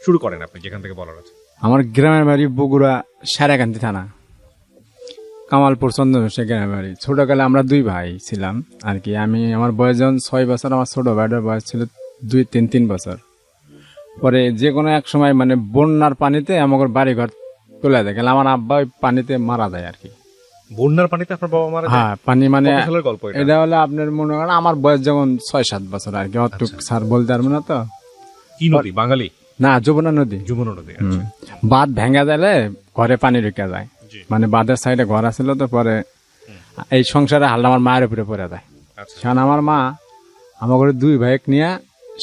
শুরু করেন আপনি যেখান থেকে বলার আছে। আমার গ্রামের বাড়ি বগুড়া সারাকান্দি থানা, কামালপুর চন্দনশে গ্রামের বাড়ি। ছোটকালে আমরা 2 ভাই ছিলাম আর কি। আমার বয়স যখন 6 বছর, আমার ছোট ভাইটার বয়স ছিল 2-3 বছর। পরে যে কোনো এক সময় মানে বন্যার পানিতে আমাদের বাড়ি ঘর চলে যায়, গেলে আমার আব্বা ওই পানিতে মারা যায় আর কি। বন্যার পানিতে আপনার বাবা মারা যায়? হ্যাঁ, পানি মানে কত সালের গল্প এটা? এটা হলো আপনার মনে করেন আমার বয়স যখন 6-7 বছর আর কি। অতটুক স্যার বলতে পারবো না তো। কি নদী? বাঙালি না, যমুনা নদী। যমুনা নদী। আচ্ছা। বাঁধ ভেঙে গেলে ঘরে পানি ঢুকে যায়, জি। মানে বাঁধের সাইডে ঘর আছিল তো। পরে এই সংসারে হালটা আমার মায়ের উপরে পড়ে যায়। আচ্ছা। কারণ আমার মা আমার ঘরে 2 ভাই নিয়ে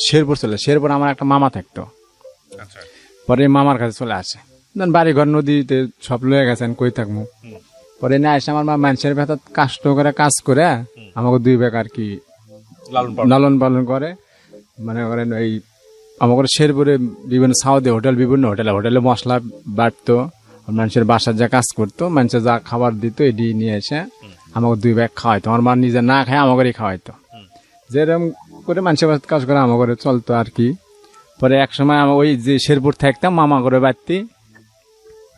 শেরপুর চলে। শেরপুর আমার একটা মামা থাকতো। আচ্ছা। পরে মামার কাছে চলে আসে, বাড়ি ঘর নদীতে সব লয়ে গেছেন, কই থাকবো। পরে নিয়ে আসে আমার মা মানুষের ভেতর কষ্ট করে কাজ করে আমাকে 2 ভাই আর কি লালন পালন করে। মানে করেন এই আমাদের শেরপুরে বিভিন্ন সাউদি হোটেল, বিভিন্ন হোটেলে মশলা বাটতো, মানুষের বাসার যা কাজ করতো, মানুষের যা খাবার দিত এটি নিয়ে এসে আমাকে 2 ভাই খাওয়াইতো। আমার মা নিজে না খায় আমাকে খাওয়াইতো। যেরকম করে মানুষের কাজ করে আমাকে চলতো আর কি। পরে এক সময় ওই যে শেরপুর থাকতাম মামা করে বাড়তি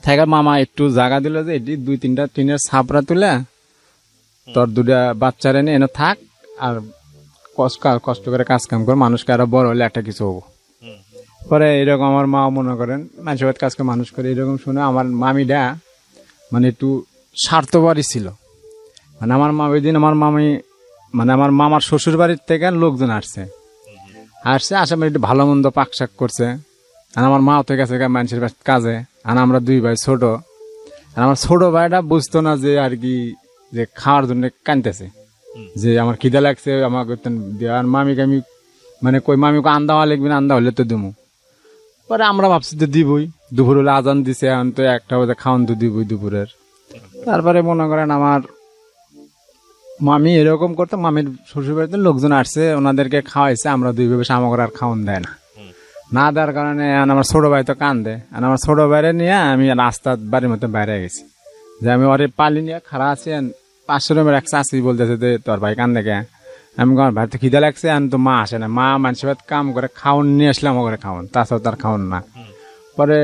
থাকার, মামা একটু জায়গা দিল যে এটি 2-3টা টিনের ছাপড়া তুলে তোর 2টা বাচ্চারা নিয়ে এনে থাক, আর কষ্ট করে কাজ কাম করে, মানুষকে আরো বড় হলে একটা কিছু হবো। পরে এরকম আমার মা মনে করেন মানুষের কাজকে মানুষ করে এরকম শুনে আমার মামিটা মানে একটু স্বার্থপরই ছিল। মানে আমার মা ওই দিন আমার মামার শ্বশুর বাড়ির থেকে লোকজন আসছে আসে মানে একটু ভালো মন্দ পাক শাক করছে। আর আমার মা তো গেছে মানুষের কাজে, আর আমরা 2 ভাই ছোট। আর আমার ছোট ভাইটা বুঝতো না যে আর কি যে খাওয়ার জন্য কানতেছে, যে আমার খিদে লাগছে আমাকে। আর মামিকে আমি মানে কই মামিকে আন্দা হওয়া লিখবি না, আন্দা হলে তো দিমু। পরে আমরা ভাবছি তো দিবই, দুপুর হলে আজান দিছে, এখন তো 1টা বাজে খাওয়ান তো দিবই দুপুরের। তারপরে মনে করেন আমার মামি এরকম করতো, মামির শ্বশুর বাড়িতে লোকজন আসছে, ওনাদেরকে খাওয়াইছে। আমরা 2 ভাই আমাকে আর খাওয়ান দেয় না দেওয়ার কারণে আমার ছোট ভাই তো কান্দে। আর আমার ছোট ভাইরে নিয়ে আমি রাস্তার বাড়ির মধ্যে বাইরে গেছি, যে আমি ওরে পালি নিয়ে খাড়া আছি। 500 রুমের এক চাষি বলতেছে যে তোর ভাই কান্দে কে? আমি আমার ভাই তো খিদে লাগছে, আমি তো মা আসে না, মা মানুষের বাড়িতে কাম করে খাওয়ান নিয়ে আসলাম, আমার খাওয়ান, তাছাড়া তার খাওয়ান না। পরে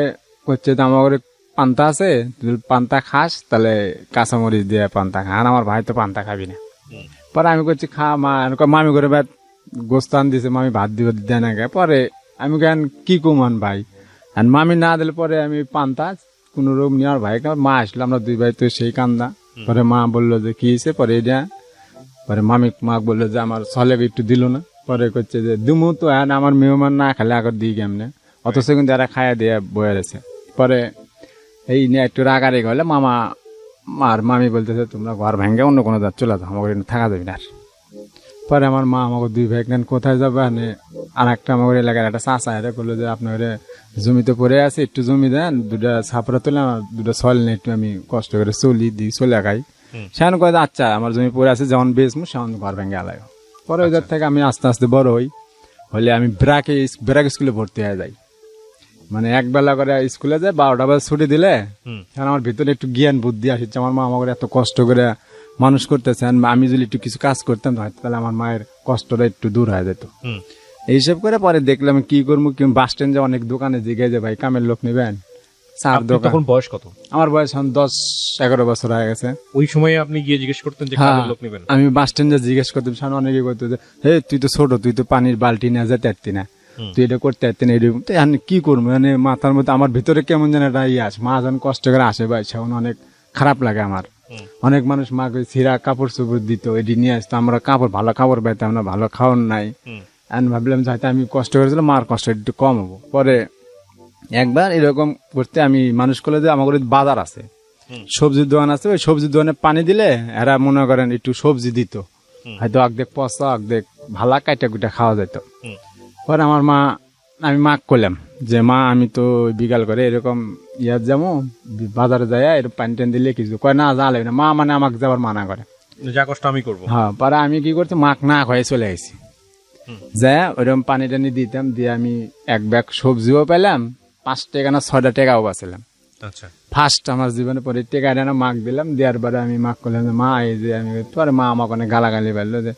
করছে তো আমার পান্তা আছে, তুই পান্তা খাস তাহলে কাঁচামরিচ দিয়ে পান্তা খা। আর আমার ভাই তো পান্তা খাবি না। পরে আমি করছি খা মা, মামি করে গোস্তান দিছে, মামি ভাত দিব দেয় না। পরে আমি কেন কি কমান ভাই, আর মামি না দিলে পরে আমি পান্তা কোন রকম নিয়ে আমার ভাই মা আসলো, আমরা 2 ভাই তো সেই কান্দা। পরে মা বললো যে কি হয়েছে, পরে এটা পরে মা বললো যে আমার ছলে একটু দিল না। পরে করছে যে দুমু তো আমার মেহমান না খেলে আগর দিই কেমনে, অথচ কিন্তু এরা খাইয়া দিয়ে বয়ে রয়েছে। পরে এই নিয়ে একটু রাগারেগ হলে মামি বলতেছে তোমরা ঘর ভেঙে অন্য কোনো চলে যাও, আমাকে থাকা যাবে না। পরে আমার মা আমাকে 2 ভাই কোথায় যাবে, আর একটা আমাদের এলাকার একটা চাষা এটা করলো যে আপনার জমিতে পড়ে আছে, একটু জমি দেন, 2টা ছাপড়া তুলে 2টা ছল নিয়ে একটু আমি কষ্ট করে চলে খাই। সেখানে কয়ে আচ্ছা আমার জমি পড়ে আছে, যেমন বেচমু সেমন ঘর ভেঙে আলায়। পরে ওদের থেকে আমি আস্তে আস্তে বড় হলে আমি ব্রাক স্কুলে ভর্তি হয়ে যাই। মানে একবেলা করে স্কুলে যায়, 12টা বাজে ছুটি দিলে আমার ভিতরে একটু জ্ঞান বুদ্ধি আসছে। আমার মা আমাকে এত কষ্ট করে মানুষ করতেছেন, আমি যদি একটু কিছু কাজ করতাম তাহলে আমার মায়ের কষ্টটা একটু দূর হয়ে যেত। এইসব করে পরে দেখলাম কি করবো, বাস স্ট্যান্ডে অনেক দোকানে জিজ্ঞাসা যে ভাই কামের লোক নেবেন, চার দোকান। তখন বয়স কত? আমার বয়স 10-11 বছর হয়ে গেছে। ওই সময় আপনি গিয়ে জিজ্ঞেস করতেন যে কামের লোক নেবেন? আমি বাস স্ট্যান্ডে জিজ্ঞেস করতাম, সামনে অনেকে করতো যে হে তুই তো ছোট, তুই তো পানির বালতি নিয়ে যেতে পারতি না, তুই এটা করতে পারতি না, এরকম তো কি করবো। মানে মাথার মধ্যে আমার ভিতরে কেমন যেন একটা আসে, মা যখন কষ্ট করে আসে ভাই সেমন অনেক খারাপ লাগে আমার। অনেক মানুষ মাকে ছিঁড়া কাপড় চোপড় দিত, এটি নিয়ে আসতো, আমরা ভালো খাবার পাইতাম না, ভালো খাওয়ার নাই। ভাবলাম যে হয়তো আমি কষ্ট করেছিলাম, মার কষ্ট একটু কম হবো। পরে একবার এরকম করতে আমি মানুষ করলে যে আমার বাজার আছে, সবজির দোকান আছে, ওই সবজির দোকানে পানি দিলে এরা মনে করেন একটু সবজি দিত, হয়তো অর্ধেক পচা অর্ধেক ভালা কাইটা কুইটা খাওয়া যেত। পরে আমি মা করলাম যে মা আমি তো বিকাল করে এরকম যাবো বাজারে যাই, এরকম পানি টান দিলে কিছু কয় না, যা লাগবে না। মা মানে আমাকে যাবার মানা করে, যা কষ্ট আমি করবো। হ্যাঁ। পরে আমি কি করছি, মাক না হয়ে চলে আসি, যাই ওইরকম পানি টানি দিতাম, দিয়ে আমি এক ব্যাগ সবজিও পেলাম, 5 টাকা না 6টা টাকাও বাঁচলাম। ফার্স্ট আমার জীবনে। পরে টেকা না মাক দিলাম, দেওয়ার পরে আমি মাক করলাম যে মা এই যে আমি, তোর মা আমাকে অনেক গালাগালি পারলো যে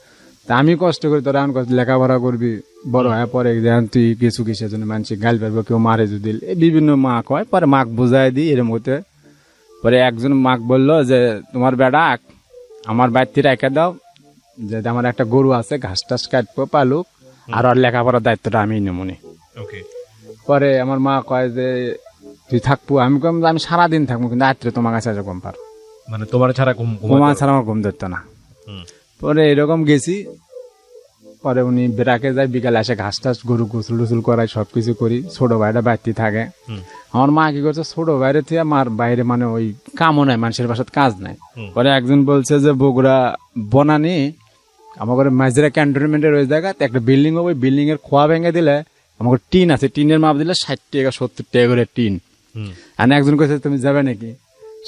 তা আমি কষ্ট করি, তোরা এখন লেখাপড়া করবি, বড় হয়ে পরে যেন তুই কিছু কিসের জন্য মানুষ গাল পারবো, কেউ মারে যদি, এই বিভিন্ন মাক হয়। পরে মাক বোঝাই দিই এরম হতে। পরে একজন মাক বললো যে তোমার বেড়া আমার বাড়িতে রেখে দাও, যে আমার একটা গরু আছে, ঘাস টাস কাটবো পালুক, আর ওর লেখাপড়ার দায়িত্বটা আমি নেমনি। ওকে। পরে আমার মা কয় যে তুই থাকবো, আমি কম আমি সারাদিন থাকবো, কিন্তু রাত্রে তোমার কাছে আসে ঘুম পারো, মানে তোমার ছাড়া তোমার ছাড়া আমার ঘুম ধরতো না। পরে এরকম গেছি। পরে উনি বেড়াকে যায়, বিকালে আসে ঘাস টাস, গরু গোসল টুসুল করাই, সবকিছু করি। ছোট ভাইটা বাড়তি থাকে। আমার মা কি করছে, ছোট বাইরে থেকে মার বাইরে মানে ওই কামও নাই, মানুষের বাসার কাজ নাই। পরে একজন বলছে যে বগুড়া বনানি আমাদের মাঝরা ক্যান্টনমেন্টের ওই জায়গাতে একটা বিল্ডিং, ওই বিল্ডিং এর খোয়া ভেঙে দিলে আমাকে টিন আছে, টিনের মাপ দিলে 60 টাকা 70 টাকা করে টিন। আর একজন কইছে তুমি যাবে নাকি,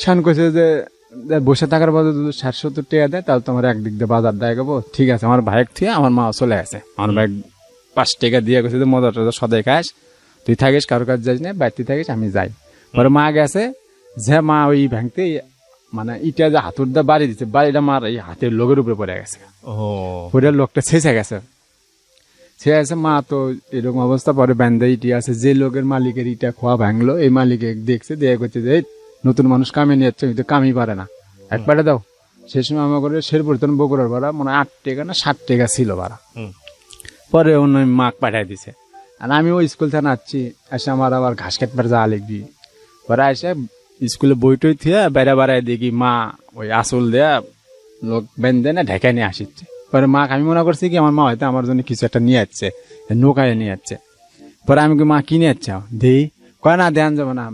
শান কইছে যে বসে থাকার বদলে 60-70 টাকা দেয়, তাহলে তোমার একদিক দিয়ে বাজার দেখাবো। ঠিক আছে, আমার ভাইক থুয়ে আমার মা চলে আসে। আমার ভাই 5 টাকা দিয়ে গেছে যে মজা টজা সদাই খাস, তুই থাকিস, কারোর কাছে যাইস না, বাড়িতে থাকিস, আমি যাই। পরে মা গেছে, যে মা ওই ভাঙতে মানে ইটা যে হাতুর দা বাড়ি দিচ্ছে, বাড়িটা মার এই হাতের লোকের উপরে পড়ে গেছে। পরে লোকটা ছেঁচে গেছে, ছেড়ে আছে। মা তো এরকম অবস্থা। পরে ব্যান্ডে ইটি আছে, যে লোকের মালিকের ইটা খোয়া ভাঙলো, এই মালিকে দেখছে, দেয়া করছে যে নতুন মানুষ কামে নিয়ে যাচ্ছে, কিন্তু কামই পারে না, একবারে দাও। সেই সময় আমার করে শেরপুর বগুড়ার ভাড়া মানে 8 টাকা না 60 টাকা ছিল ভাড়া। পরে অন্য মাক পাঠাই দিছে। আর আমি ওই স্কুল থেকে আসছি, এসে আমার আবার ঘাস কাটবার যাওয়া লিখবি। পরে এসে স্কুলে বইটই থিয়ে বেড়া বেড়ায় দেখি মা ওই আসল দেয়া লোক বেঁধে না ঢেকে নিয়ে আসিচ্ছে। পরে মা আমি মনে করছি কি আমার মা হয়তো আমার জন্য কিছু একটা নিয়ে যাচ্ছে, নৌকায় নিয়ে যাচ্ছে। পরে আমি মা কিনে যাচ্ছ দেই, কয় না দেন যাবো না,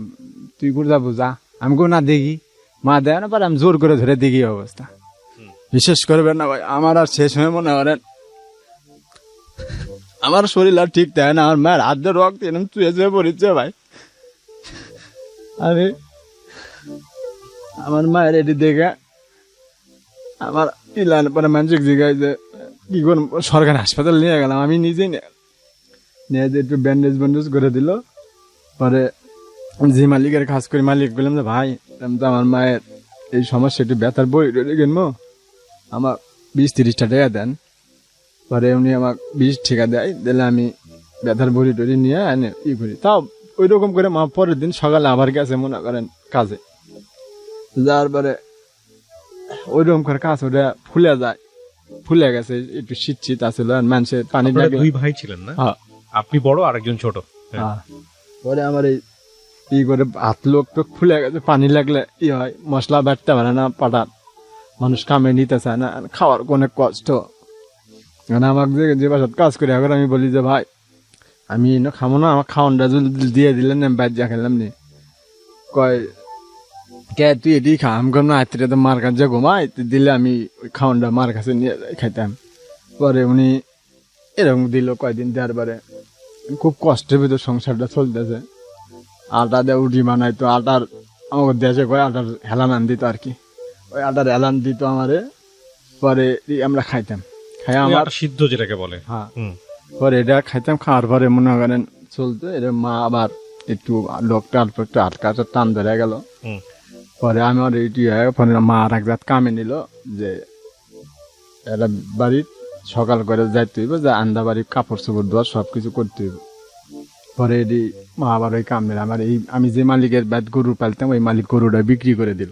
তুই করে যাবো যা। আমি কো না দেখি, মা দেয় না। পরে আমি জোর করে ধরে দেখি অবস্থা। বিশেষ করবেন না ভাই, আমার আর শেষ হয়ে মনে করেন আমার শরীর আর ঠিক থাকে না, আমার মায়ের হাত দিয়ে রক্ত এরকম চুয়ে চুয়ে পড়িচ্ছে ভাই। আমি আমার মায়ের এটি দেখে আমার ইলান পরে মানসিক জিগায় যে কি করুন, সরকারি হাসপাতাল নিয়ে গেলাম। আমি নিজেই নিয়ে যে একটু ব্যান্ডেজ ব্যান্ডেজ করে দিল। পরে যে মালিকের কাজ করি, মালিক বললাম যে ভাই তো আমার মায়ের এই সমস্যা, একটু ব্যথার বই কিনবো, আমার 20-30 টাকা দেন। পরে উনি আমার 20 টাকা দেয়, দিলে আমি ব্যথার বড়ি টড়ি নিয়ে এনে ই করি। তাও ওই রকম করে মা পরের দিন সকালে আবার গেছে মনে করেন কাজে, যাওয়ার পরে ওই রকম করে কাজ ওটা ফুলে যায়, ফুলে গেছে, একটু শীত শীত আসছিল। মানুষের পানি 2 ভাই ছিলেন না? আপনি বড় আর একজন ছোট। পরে আমার এই করে হাত লোক টোক ফুলে গেছে, পানি লাগলে ই হয়, মশলা বাটতে পারে না, পাটার মানুষ কামে নিতে চায় না, খাওয়ার অনেক কষ্ট। আমাকে যে বাসাত কাজ করি, এখন আমি বলি যে ভাই আমি খাবো না, আমার খাওয়ানটা যদি দিয়ে দিলেন আমি বাদ যা খেলাম নি। কয় কে তুই এটি খা, আমি না রাত্রে তো মার কাছে ঘুমাই, দিলে আমি ওই খাওয়ানটা মার কাছে নিয়ে খাইতাম। পরে উনি এরকম দিল কয়দিন, দেওয়ার পরে খুব কষ্টের ভিতর সংসারটা চলতেছে। আটা দিয়ে উঠি বানাই, তো আটার আমাকে দেশে কয় আটার হেলান আন দিত আর কি, ওই আটার হেলান দিত আমারে। পরে আমরা খাইতাম, খাই আমার সিদ্ধ যেটাকে বলে। হ্যাঁ, পরে এটা খাইতাম, খাওয়ার পরে মনে করেন চলতো। এটা মা আবার একটু লোকটা একটু আটকা টান ধরে গেল। পরে আমার এইটি পরে মা আর এক জাত কামে নিল, যে এরা বাড়ির সকাল করে যাইতে হইব, যে আন্দা বাড়ির কাপড় চোপড় ধোয়া সবকিছু করতে হইব। পরে এটি মা আবার ওই কাম নিল। আমার এই আমি যে মালিকের বাদ গরু পালতাম, ওই মালিক গরুটা বিক্রি করে দিল।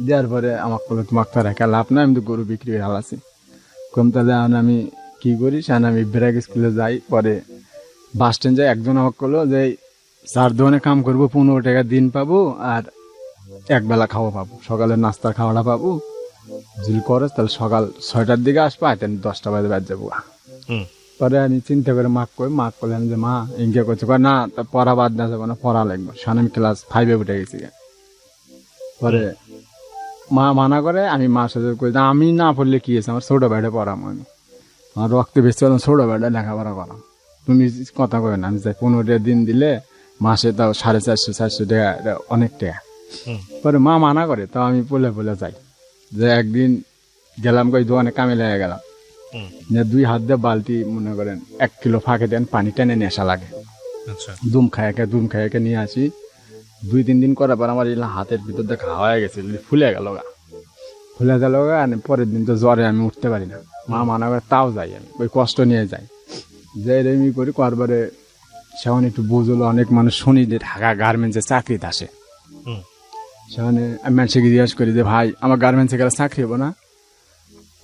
দেওয়ার পরে আমাকে বললো তোমাকে তো রেখা লাভ না, আমি তো গরু বিক্রি করে হালাছি। কম তাহলে আমি কি করি, সেখানে আমি ব্রেক স্কুলে যাই। পরে বাস স্ট্যান্ড যাই, একজন আমাকে বললো যে 4 দোকানে কাম করবো, 15 টাকা দিন পাবো, আর একবেলা খাওয়া পাবো, সকালের নাস্তার খাওয়াটা পাবো। যদি করস তাহলে সকাল 6টার দিকে আসবো, আর 10টা বাজে বাদ যাবো। পরে আমি চিন্তা করে মাক করলাম যে মা ইনকে করছে, না তা পড়া বাদ না যাবো না, পড়া লাগবে। সেখানে আমি ক্লাস 5-এ উঠে গেছি। পরে মা মানা করে, আমি মার সাথে করি আমি না পড়লে কি আছে, আমার ছোট ভাইটা পড়াম, আমি আমার রক্তে বেশি হলাম, ছোট ভাইটা লেখাপড়া করাম, তুমি কথা কই না। আমি যাই 15 টাকা দিন দিলে মাসে তাও 450-400 টাকা, অনেক টাকা। পরে মা মানা করে, তাও আমি বলে যাই। যে একদিন গেলাম কই দোকানে কামে লেগে গেলাম, 2 হাত দিয়ে বালতি মনে করেন 1 কিলো ফাঁকে দেন, পানি টেনে নেশা লাগে। দুম খায়াকে নিয়ে আসি। 2-3 দিন করার পর আমার হাতের ভিতর দিয়ে খাওয়া হয়ে গেছে, ফুলে গেল গা। পরের দিন তো জ্বরে আমি উঠতে পারি না। মা মানা করে, তাও যাই, আমি ওই কষ্ট নিয়ে যাই। যে রেমি করি করবারে সেখানে একটু বুঝলো অনেক মানুষ শুনি যে ঢাকা গার্মেন্টসে চাকরিতে আসে। হুম। সেখানে আমি মানুষকে জিজ্ঞেস করি যে ভাই আমার গার্মেন্টসে গেলে চাকরি হবো না?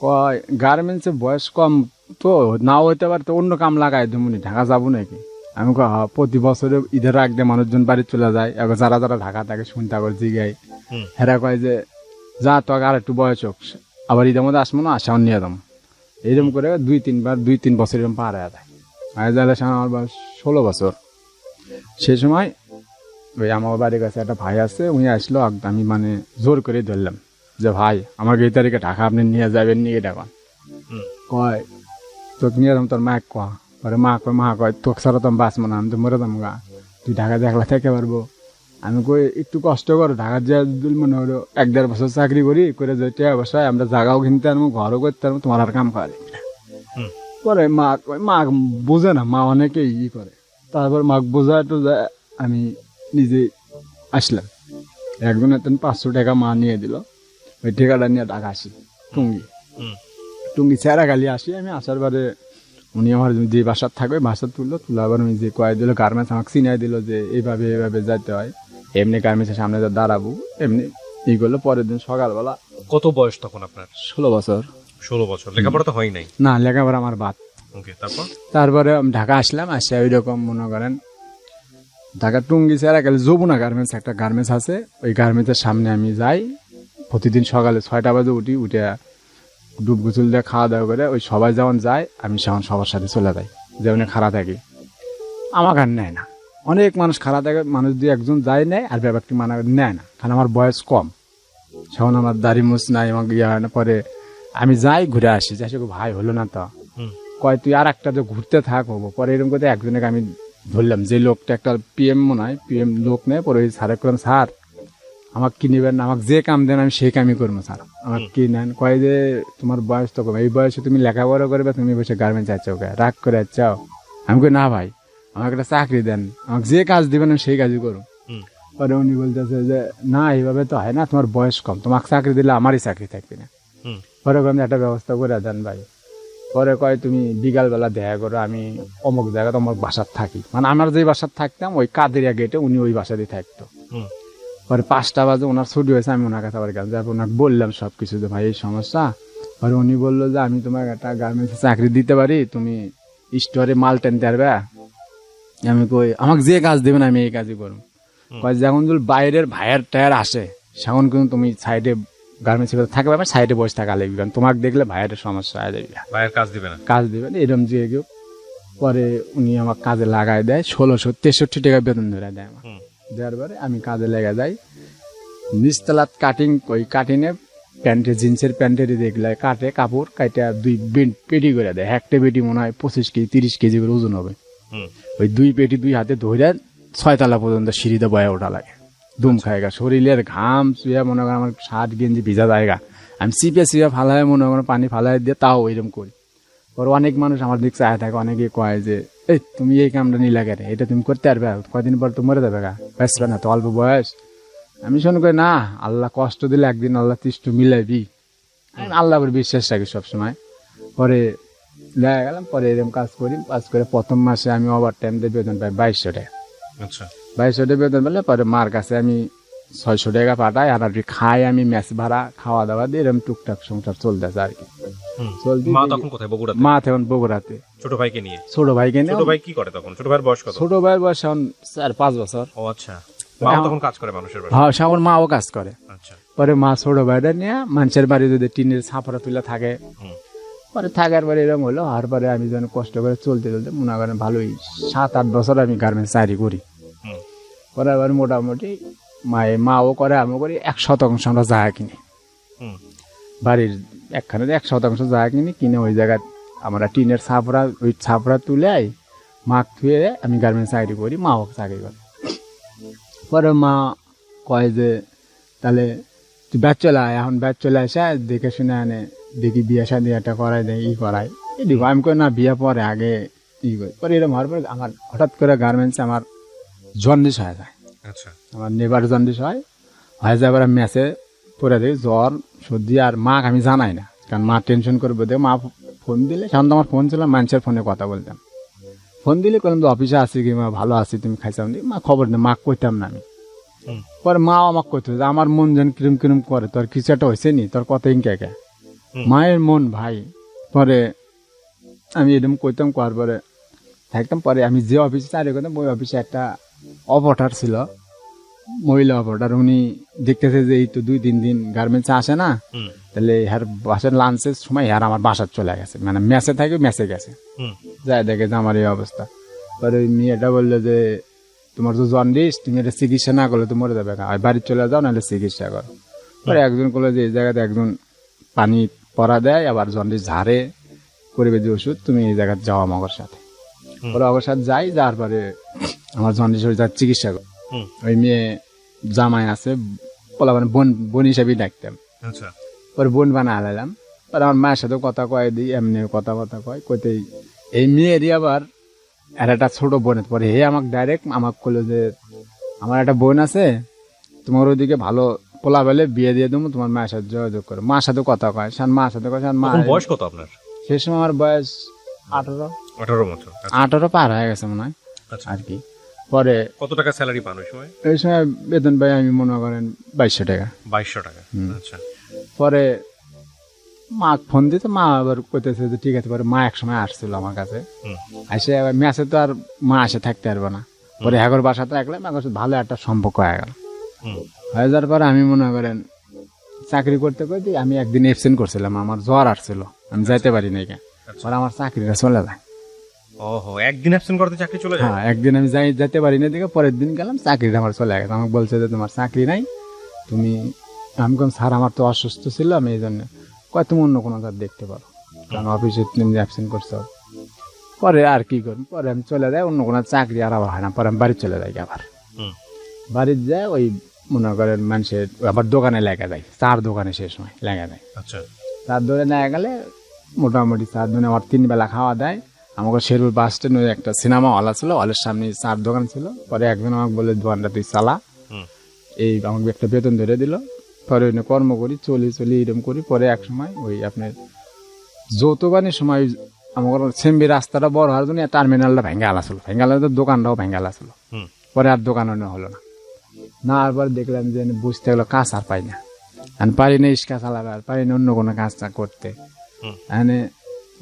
কয় গার্মেন্টসে বয়স কম তো নাও হইতে পারে, তো অন্য কাম লাগাই তুমি ঢাকা যাবো নাকি? আমি কয় হ্যাঁ, প্রতি বছরে ঈদের আগ দিয়ে মানুষজন বাড়ি চলে যায়, এবার যারা যারা ঢাকা থাকে শুনতে করে জিগাই। হেরা কয় যে যা তো আর একটু বয়স হোক, আবার ঈদের মধ্যে আসবো না, আসাও নিয়ে দাম। এইরকম করে 2-3 বছর এরকম পার হয়ে যায়। আর যাহলে আমার বয়স 16 বছর। সেই সময় ওই আমার বাড়ির কাছে একটা ভাই আছে, উনি আসলো, আমি মানে জোর করে ধরলাম যে ভাই আমাকে এই তারিখে ঢাকা আপনি নিয়ে যাবেন, নিয়ে ডাকান। কয় তোকে নিয়ে যাম, তোর মা কয় পরে মা কয় তোকে ছাড়া তো আমি বাঁচবো না, আমি তো মরে দাম গা, তুই ঢাকা দেখলা থেকে পারবো? আমি কই একটু কষ্ট করো, ঢাকার যে মনে হলো 1-1.5 বছর চাকরি করে যেতে অবশ্যই আমরা জায়গাও কিনতে আনবো, ঘরও করতে আনবো, তোমার আর কাম করে। পরে মা বোঝে না, মা অনেকেই করে। তারপর মা বোঝায় তো আমি নিজে আসলাম। একজন 500 টাকা মা নিয়ে দিল, ওই ঠিকাটা নিয়ে ঢাকা আসি টুঙ্গি চেরাগালি আসি। আমি আসার পরে উনি আমার যে বাসার থাকবে বাসা তুলা আবার উনি যে কয়ে দিল গার্মেন্টস আমাকে চিনাই দিল যে এইভাবে যাইতে হয়, এমনি গার্মেন্টসের সামনে যা দাঁড়াবো এমনি ই করলো। পরের দিন সকালবেলা। কত বয়স তখন আপনার? 16 বছর। 16 বছর। লেখাপড়া তো হয় নাই? না, লেখাপড়া আমার বাদ। ওকে, তারপরে আমি ঢাকা আসলাম, আসে ওই রকম মনে করেন ঢাকা টুঙ্গি চেরাগালি যমুনা গার্মেন্টস একটা গার্মেন্টস আছে, ওই গার্মেন্টসের সামনে আমি যাই। প্রতিদিন সকালে 6টা বাজে উঠে ডুব গোসল দিয়ে খাওয়া দাওয়া করে ওই সবাই যখন যায় আমি সেখন সবার সাথে চলে যাই, যেমন খাড়া থাকি। আমাকে আর নেয় না, অনেক মানুষ খাড়া থাকে, মানুষ দিয়ে একজন যায় নেয়, আর ব্যাপারটি মানা নেয় না, কারণ আমার বয়স কম, সেখন আমার দাড়ি মুছ নাই, আমাকে ইয়ে হয় না। পরে আমি যাই, ঘুরে আসি, যাই ভাই হলো না তো, কয় তুই আর একটা যে ঘুরতে থাক হবো। পরে এরকম করতে একজনকে আমি ধরলাম, যে লোকটা একটা পিএম মনে হয়, পিএম লোক নেই। পরে ওই স্যারে করলাম, স্যার আমাকে কি নেবেন না, আমাকে যে কাম দেন আমি সেই কামই করবো স্যার, আমাকে কি নেন? কয় যে তোমার বয়স তো কম, এই বয়সে তুমি লেখাপড়া করবে, তুমি বসে গার্মেন্টস যাচ্ছ, রাগ করে যাচ্ছাও? আমি কই না ভাই, আমাকে একটা চাকরি দেন, আমাকে যে কাজ দিবেন আমি সেই কাজই করুন। পরে উনি বলতেছে যে না, এইভাবে তো হয় না, তোমার বয়স কম, তোমাকে চাকরি দিলে আমারই চাকরি থাকবে না। পরে আমি একটা ব্যবস্থা করে দেন ভাই। পরে কয় তুমি বিকালবেলা দেখা করো, আমি অমুক জায়গায় অমুক বাসার থাকি, মানে আমার যে বাসার থাকতাম ওই কাদেরিয়া গেটে, উনি ওই বাসাতেই থাকতো। পরে 5টা বাজে ওনার ছুটি হয়েছে, আমি ওনার কাছে আবার গেলাম, তারপর ওনাকে বললাম সবকিছু যে ভাই এই সমস্যা। পরে উনি বললো যে আমি তোমাকে একটা গার্মেন্টসে চাকরি দিতে পারি, তুমি স্টোরে মাল টেনতে পারবে। আমি কই আমাকে যে কাজ দেবেন আমি এই কাজই করবো। কয় যখন যদি বাইরের ভাইয়ের টায়ার আসে সেখন কিন্তু তুমি সাইডে গার্মেন্টস থাকবে, আমার সাইডে বসে থাকা লাগবে, কারণ তোমাকে দেখলে ভাইয়ের সমস্যা হয়ে যাবে, ভাইয়ের কাজ দিবে না, এরকম যে কেউ। পরে উনি আমার কাজে লাগাই দেয়, 1663 টাকা বেতন ধরে দেয় আমার। দেওয়ার পরে আমি কাজে লেগে যাই, নিচতলাত কাটিং, ওই কাটিংয়ে প্যান্টের জিন্সের প্যান্টের দেখলে কাটে, কাপড় কাটা 2 পেটি করে দেয়। একটা পেটি মনে হয় 25 কেজি 30 কেজি করে ওজন হবে। ওই 2 পেটি 2 হাতে ধরে 6 তলা পর্যন্ত সিঁড়িতে বয়ে ওঠা লাগে, দুম খায়গা, শরীরের ঘাম চুয়া মনে করেন আমার শার্ট গেঞ্জি ভিজা জায়গা, আমি চিপে ফালাই মনে করেন পানি ফালাই দিয়ে তাও ওইরকম করি। পরে অনেক মানুষ আমার দিক চায় থাকে, অনেকে কয় যে এই তুমি এই কামটা নিলা কেন, এটা তুমি করতে পারবে, কদিন পর তো মরে যাবে গা, বাঁচবে না তো, অল্প বয়স। আমি শুনে কই না, আল্লাহ কষ্ট দিলে একদিন আল্লাহ তিষ্ট মিলাইবি, আল্লাহ বিশ্বাস রাখি সবসময়। পরে দেখা গেলাম, পরে এরকম কাজ করে প্রথম মাসে আমি ওভার টাইম দিয়ে বেতন পাই 2200 টাকা। 2200 টাকা বেতন পেলে পরে মার কাছে আমি 600 টাকা পাঠাই, আর খাই আমি মেস ভাড়া খাওয়া দাওয়া দিয়ে এরকম টুকটাক সংসার চলতেছে আর কি। মা তখন কোথায়? বগুড়াতে? মা তখন বগুড়াতে ছোট ভাইকে নিয়ে। ছোট ভাই কি করে তখন? ছোট ভাইয়ের বয়স কত? ছোট ভাইয়ের বয়স এখন 4-5 বছর। ও আচ্ছা, মা তখন কাজ করে মানুষের বাড়ি? হ্যাঁ, আমার মাও কাজ করে। আচ্ছা। পরে মা ছোট ভাইটা নিয়ে মানুষের বাড়ি যদি টিনের ছাপড়া তুলে থাকে, পরে থাকার পরে এরকম হলো। আর পরে আমি যখন কষ্ট করে চলতে মনে করেন ভালোই 7-8 বছর আমি গার্মেন্টস চাকরি করি। পরে আবার মোটামুটি মাও করে আমিও করি, 1% আমরা জায়গা কিনি, বাড়ির একখানে 1% জায়গা কিনে ওই জায়গায় আমরা টিনের ছাপড়া তুলে মাক থুয়ে আমি গার্মেন্টস চাকরি করি, মাও চাকরি করে। পরে মা কয় যে তাহলে তুই ব্যাচ চলে আয়, এখন ব্যাচ চলে আসে দেখে শুনে আনে, দেখি বিয়ে শাদী একটা করাই দেয়, করাই দিব। আমি কই না, বিয়ে পরে আগে করি। পরে এরকম হওয়ার পরে আমার হঠাৎ করে গার্মেন্টসে আমার জন্ডিস হয়ে যায়। আচ্ছা। আমার নেবার জন্ডিস হয়ে যায়, এবার ম্যাচে পরে দেখি জ্বর সর্দি, আর মাকে আমি জানাই না, কারণ মা টেনশন করবে। দেখ মা ফোন দিলে, সাধারণত আমার ফোন ছিল মানুষের ফোনে কথা বলতাম, ফোন দিলে বললাম যে অফিসে আছি কি মা, ভালো আছি, তুমি খাইছাম নি? মা খবর নেই, মা কইতাম না আমি। হুম। পরে মাও আমাকে কইতো যে আমার মন যেন কিরম কিরম করে, তোর কিছু একটা হয়েছে নি, তোর কথা ইনকে কে। মায়ের মন ভাই। পরে আমি এরকম কইতাম, করার পরে থাকতাম। পরে আমি যে অফিসে চাকরি করতাম ওই অফিসে একটা অপারেটর ছিল, মহিলা অপারেটর। উনি দেখতেছে যে এই তো 2-3 দিন গার্মেন্টসে আসে না, তাহলে হ্যার বাসার লাঞ্চের সময় হ্যার আমার বাসার চলে গেছে, মানে মেসে থাকে, মেসে গেছে। যাই দেখে যে আমার এই অবস্থা। পরে ওই মেয়েটা বললো যে তোমার তো জন্ডিস, তুমি এটা চিকিৎসা না করলে তো মরে যাবে, বাড়ি চলে যাও, নাহলে চিকিৎসা করো। পরে একজন করলো যে এই জায়গাতে একজন পানি পরা দেয়, আবার জন্ডিস ঝাড়ে, করবে যে ওষুধ, তুমি এই জায়গায় যাও আমার সাথে। পরে আমার সাথে যাই, যাওয়ার পরে আমার জন্ডিস হয়ে যার চিকিৎসা করো। ওই মেয়ে জামাই আছে, বলা মানে বোন, বোন হিসাবেই ডাকতাম। আচ্ছা। পরে বোন বানা আলাইলাম। পরে আমার মায়ের সাথেও কথা কয় দিই, এমনি কথা কয় কইতেই এই মেয়েরই আবার আর একটা ছোট বোনের। পরে হে আমাকে ডাইরেক্ট আমাকে বললো যে আমার একটা বোন আছে, তোমার ওইদিকে ভালো পোলা বেলে বিয়ে দিয়ে দেবো, তোমার মায়ের সাথে যোগাযোগ করো। মার সাথে কথা কয়, সান মার সাথে কয়, সান মা। বয়স কত আপনার? সেই সময় আমার বয়স 18 বছর। 18 পার হয়ে গেছে মনে হয় আর কি। পরে কত টাকা স্যালারি পান ওই সময়? এই সময় বেতন পাই আমি মনে করেন 2200 টাকা। 2200 টাকা। আচ্ছা। পরে মা ফোন দিতে, মা আবার কইতেছে যে ঠিক আছে। পরে মা এক সময় আসছিল আমার কাছে, আসে আবার মেসে তো আর মা আসে থাকতে পারবো না। পরে হ্যাগর বাসাতে রাখলাম, এখন ভালো একটা সম্পর্ক হয়ে গেল। হয়ে যাওয়ার পরে আমি মনে করেন চাকরি করতে করতে আমি একদিন এবসেন্ট করছিলাম, আমার জ্বর আসছিল, আমি যাইতে পারি না। পরে আমার চাকরিটা চলে যায়। ওহো, একদিন অ্যাবসেন্ট করতে চাকরি চলে যায়? হ্যাঁ, একদিন আমি যাইতে পারি না দিকে, পরের দিন গেলাম, চাকরিটা আমার চলে গেছে। আমাকে বলছে যে তোমার চাকরি নাই, তুমি। আমি কম স্যার আমার তো অসুস্থ ছিল, আমি এই জন্য কয় তুমি অন্য কোনো কাজ দেখতে পারো, কারণ অফিসে তুমি অ্যাবসেন্ট করছো। পরে আর কি করবো, পরে আমি চলে যাই, অন্য কোনো চাকরি আর আবার হয় না। পরে আমি বাড়ি চলে যাই আবার। বাড়িতে যায় ওই মনে করেন মানুষের আবার দোকানে লেগে যায়, চার দোকানে সেই সময় লেগে যায়। আচ্ছা। চার দোকানে লেগে গেলে মোটামুটি 4 দিনে আমার 3 বেলা খাওয়া দেয়। আমাকে শেরপুর বাস স্ট্যান্ডে একটা সিনেমা হল ছিল, হলের সামনে 4 দোকান ছিল। পরে একজন আমাকে বলে দোকানটা তুই চালা, এই আমাকে একটা বেতন ধরে দিল। পরে ওই কর্ম করি, চলি এরকম করি। পরে এক সময় ওই আপনার যৌতুবানের সময় আমার সেমবি রাস্তাটা বড় হওয়ার জন্য টার্মিনালটা ভেঙে আলাছিল, দোকানটাও ভেঙে আলাছিল। পরে আর দোকানও হলো না। না আবার দেখলাম যে বুঝতে গেলো কাজ আর পাই না, আমি পারি না ইস্কা চালাবে, আর পারি না অন্য কোনো কাজটা করতে। মানে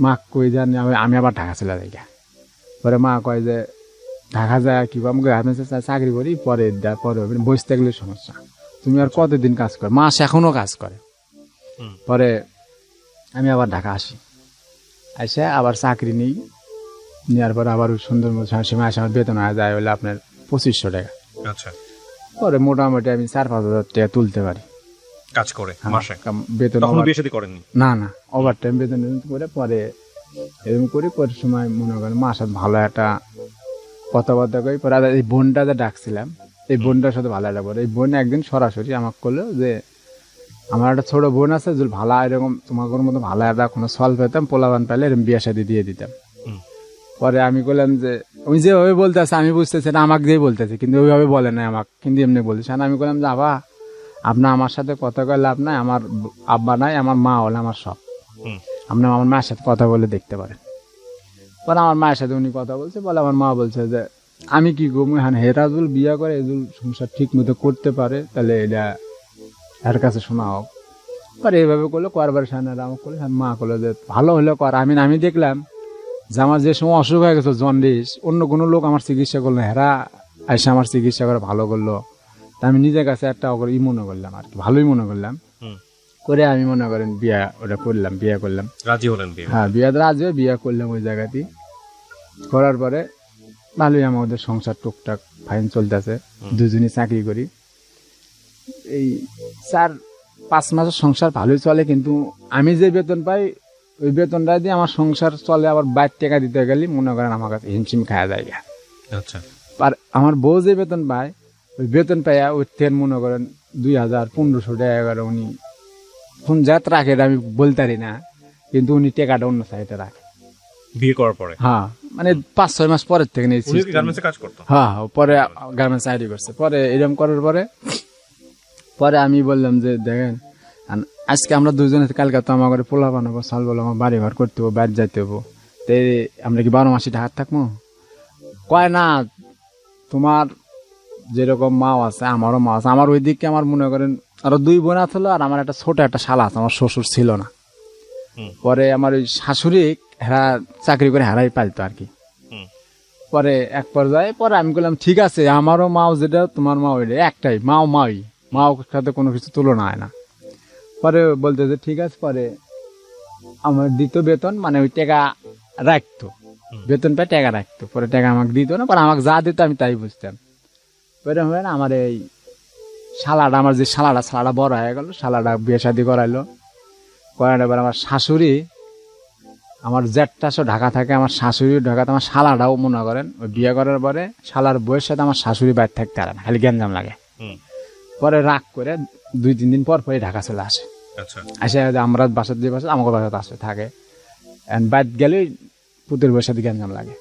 মা কই জানি আমি আবার ঢাকা চলে যাই। পরে মা কয় যে ঢাকা যায় কি আমি গার্মেন্টসে চাকরি করি, পরে বসে থাকলে সমস্যা, তুমি আর কতদিন কাজ করো। মাস এখনো কাজ করে। পরে আমি আবার ঢাকা আসি, এসে আবার চাকরি নিই, নেওয়ার পরে আবার সুন্দর সময় আসে আমার বেতন হয়ে যায় হলে আপনার 2500 টাকা। আচ্ছা। পরে মোটামুটি আমি 4-5 হাজার টাকা তুলতে পারি কাজ করে মাসে। বেতন তখন বিয়ে শাদী করেননি? না, ওভার টাইম বেতন করে। পরে এরকম করি, পরে সময় মনে করেন মার সাথে ভালো একটা কথাবার্তা করি। পরে এই বোনটা যে ডাকছিলাম, এই বোনটার সাথে ভালো একটা পরে এই বোন একদিন সরাসরি আমাকে করলো যে আমার একটা ছোট বোন আছে, যদি ভালো এরকম তোমার মতো ভালো একটা কোনো সল পেতাম, পোলাবান পেলে এরকম বিয়ে শাদী দিয়ে দিতাম। পরে আমি বললাম যে উনি যেভাবে বলতেছে আমি বুঝতেছি না আমাকে দিয়ে বলতেছে, কিন্তু ওইভাবে বলে না আমাকে, কিন্তু এমনি বলতেছে। আমি বললাম যে আবা আপনার আমার সাথে কথা কয়ে লাভ নাই, আমার আব্বা নাই, আমার মা হলে আমার সব, আপনার আমার মায়ের সাথে কথা বলে দেখতে পারেন। পরে আমার মায়ের সাথে উনি কথা বলছে, বলে আমার মা বলছে যে আমি কি গো হেরাজুল বিয়ে করে এজুল সংসার ঠিক মতো করতে পারে, তাহলে এটা এর কাছে শোনা হোক। পরে এইভাবে করলো, করবার সামনে আমাকে করলো, মা করলো যে ভালো হলে কর। আমি দেখলাম যে আমার যে সময় অসুখ হয়ে গেছে জন্ডিস, অন্য কোনো লোক আমার চিকিৎসা করলো, হেরা এসে আমার চিকিৎসা করে ভালো করলো। তা আমি নিজের কাছে একটা মনে করলাম আর কি, ভালোই মনে করলাম। করে আমি মনে করেন বিয়ে করলাম। রাজি হলেন? হ্যাঁ, বিয়েতে রাজি হয়ে বিয়ে করলাম ওই জায়গাতেই। করার পরে ভালোই আমাদের সংসার টুকটাক ফাইন চলতেছে, দুজনই চাকরি করি। এই 4-5 মাসের সংসার ভালোই চলে, কিন্তু আমি যে বেতন পাই ওই বেতনটা দিয়ে আমার সংসার চলে। আবার 22 টাকা দিতে গেলে মনে করেন আমার কাছে হিমশিম খাওয়া যায়। আচ্ছা। আর আমার বউ যে বেতন পায় ওই বেতন পাইয়া ওই তেল মনে করেন 2000-1500 টাকা করে উনি কোন জাত রাখে আমি বলতে পারি না, কিন্তু উনি টাকাটা অন্য সাইডে রাখে বিয়ে করার পরে। হ্যাঁ, মানে 5-6 মাস পরের থেকে নিয়েছি। গার্মেন্টসে কাজ করতো? হ্যাঁ, পরে গার্মেন্টস চাকরি করছে। পরে এরকম করার পরে আমি বললাম যে দেখেন আজকে আমরা দুজনে, কালকে তো আমার ঘরে পোলা বানাবো, চাল বলো, আমার বাড়ি ঘর করতে হবো, বাইরে যাইতে হবো, তো আমরা কি 12 মাসে ঢাকা থাকবো? কয় না, তোমার যেরকম মাও আছে আমারও মা আছে। আমার ওই দিকে আমার মনে করেন আরো 2 বোন ছিল, আর আমার একটা ছোট একটা শালা আছে, আমার শ্বশুর ছিল না। পরে আমার ওই শাশুড়ি হেরা চাকরি করে হেরাই পালতো আর কি। পরে এক পর্যায়ে পরে আমি বললাম ঠিক আছে, আমারও মাও যেটা তোমার মা ওইটা একটাই, মাও মাও সাথে কোনো কিছু তুলনা হয় না। পরে বলতে যে ঠিক আছে। পরে আমার দিত বেতন, মানে ওই টাকা রাখতো, বেতন পেয়ে টাকা রাখতো। পরে টাকা আমাকে দিত না, পরে আমাকে যা দিত আমি তাই বুঝতাম। পরে হয় না, আমার এই শালাটা, আমার যে শালাটা বড় হয়ে গেল, শালাটা বিয়ে শাদি করাইলো। করানোর পর আমার শাশুড়ি, আমার জ্যাঠটা সব ঢাকা থাকে, আমার শাশুড়ি ঢাকাতে, আমার শালাটাও মনে করেন ওই বিয়ে করার পরে শালার বউয়ের সাথে আমার শাশুড়ি বাইরে থাকতে পারে না, খালি গ্যাঞ্জাম লাগে। পরে রাগ করে 2-3 দিন পর পরে ঢাকা চলে আসে। আসে আমরা বাসার যে বাসা আমাকে বাসাতে আসে থাকে, বাইর গেলেই পুতের বউয়ের সাথে গ্যাঞ্জাম লাগে।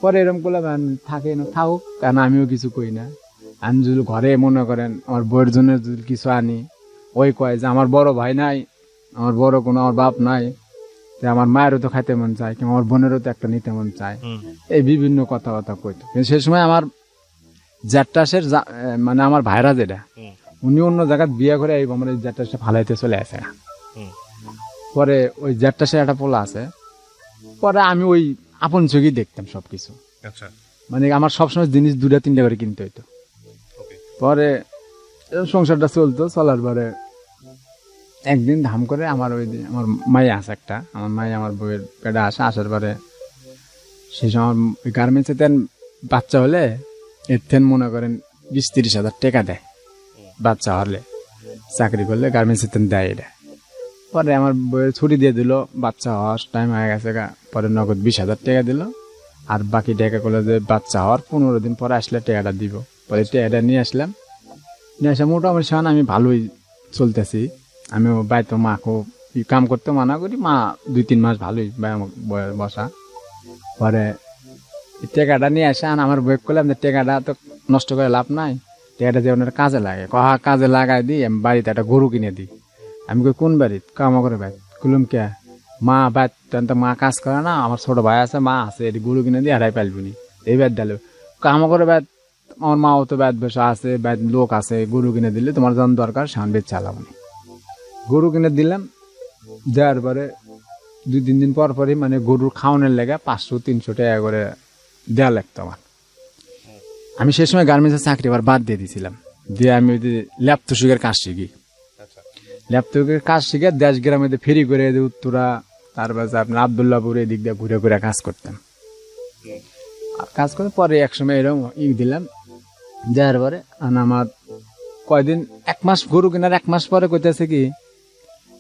পরে এরকম করলাম থাকে না, থাকুক, কারণ আমিও কিছু কই না। আমি যদি ঘরে মনে করেন আমার বউয়ের জন্য যদি কিছু আনি, ওই কয় যে আমার বড় ভাই নাই, আমার বড় কোনো আমার বাপ নাই, আমার মায়েরও তো খাইতে মন চায়, কিংবা আমার বোনেরও তো একটা নিতে মন চায়, এই বিভিন্ন কথাবার্তা কইতো। কিন্তু সেই সময় আমার জ্যাঠাসের মানে আমার ভাইরা যেটা, উনি অন্য জায়গায় বিয়ে করে এই আমার জ্যাঠাসে ফালাইতে চলে আসে। পরে ওই জ্যাঠাসের একটা পোলা আছে, পরে আমি ওই আপন চোখেই দেখতাম সবকিছু। মানে আমার সবসময় জিনিস 2-3টা করে কিনতে হইতো। পরে সংসারটা চলতো, চলার পরে একদিন ধাম করে আমার আমার মাইয়া আছে একটা, আমার মাইয়া আমার বউয়ের পেটে আসার পরে সেই সময় ওই গার্মেন্টসে তেন বাচ্চা হলে এর থেন মনে করেন 20-30 হাজার টাকা দেয় বাচ্চা হলে, চাকরি করলে গার্মেন্টসে তেন দেয় এটা। পরে আমার বউয়ের ছুটি দিয়ে দিল, বাচ্চা হওয়ার টাইম হয়ে গেছে, পরে নগদ 20 হাজার টাকা দিল, আর বাকি টাকা করলে যে বাচ্চা হওয়ার 15 দিন পরে আসলে টাকাটা দিব। পরে টাকাটা নিয়ে আসলাম, নিয়ে আসে মোটামুটি সামান আমি ভালোই চলতেছি। আমিও বাইতো মাকেও কাম করতে মানা করি, মা 2-3 মাস ভালোই বসা। পরে টাকাটা নিয়ে আসে, আমার বই করলাম যে টাকাটা তো নষ্ট করে লাভ নাই, টাকাটা যে ওনার কাজে লাগে, কাজে লাগাই দিই, আমি বাড়িতে একটা গরু কিনে দিই। আমি কই কোন বাড়িতে? কামা করে ভাই। কুলুম কে মা বাদ, তো মা কাজ করে না, আমার ছোট ভাই আছে, মা আছে, এটি গরু কিনে দিয়ে হারাই পাইলবি এই ব্যাট ডালো কামা করে ব্যাট। আমার মাও তো ব্যাট বসা আছে, ব্যাট লোক আছে, গরু কিনে দিলে তোমার যখন দরকার সামনে বেচ চালাবো। গরু কিনে দিলাম, দেওয়ার পরে 2-3 দিন পর পরই মানে গরুর খাওয়ানোর লেগে 500-300 টাকা করে দেওয়া লাগতো আমার। আমি সেই সময় গার্মেন্টসের চাকরি আবার বাদ দিয়ে দিয়েছিলাম, দিয়ে আমি ল্যাপটপের কাজ শিখি। ল্যাপটপের কাজ শিখে দেশ গ্রামে ফেরি করে উত্তরা, তারপরে আপনার আবদুল্লাপুর এদিক দিয়ে ঘুরে ঘুরে কাজ করতাম। আর কাজ করে পরে একসময় এরকম দিলাম, দেওয়ার পরে আমার কয়দিন 1 মাস গরু কেনার 1 মাস পরে কইতেছে কি,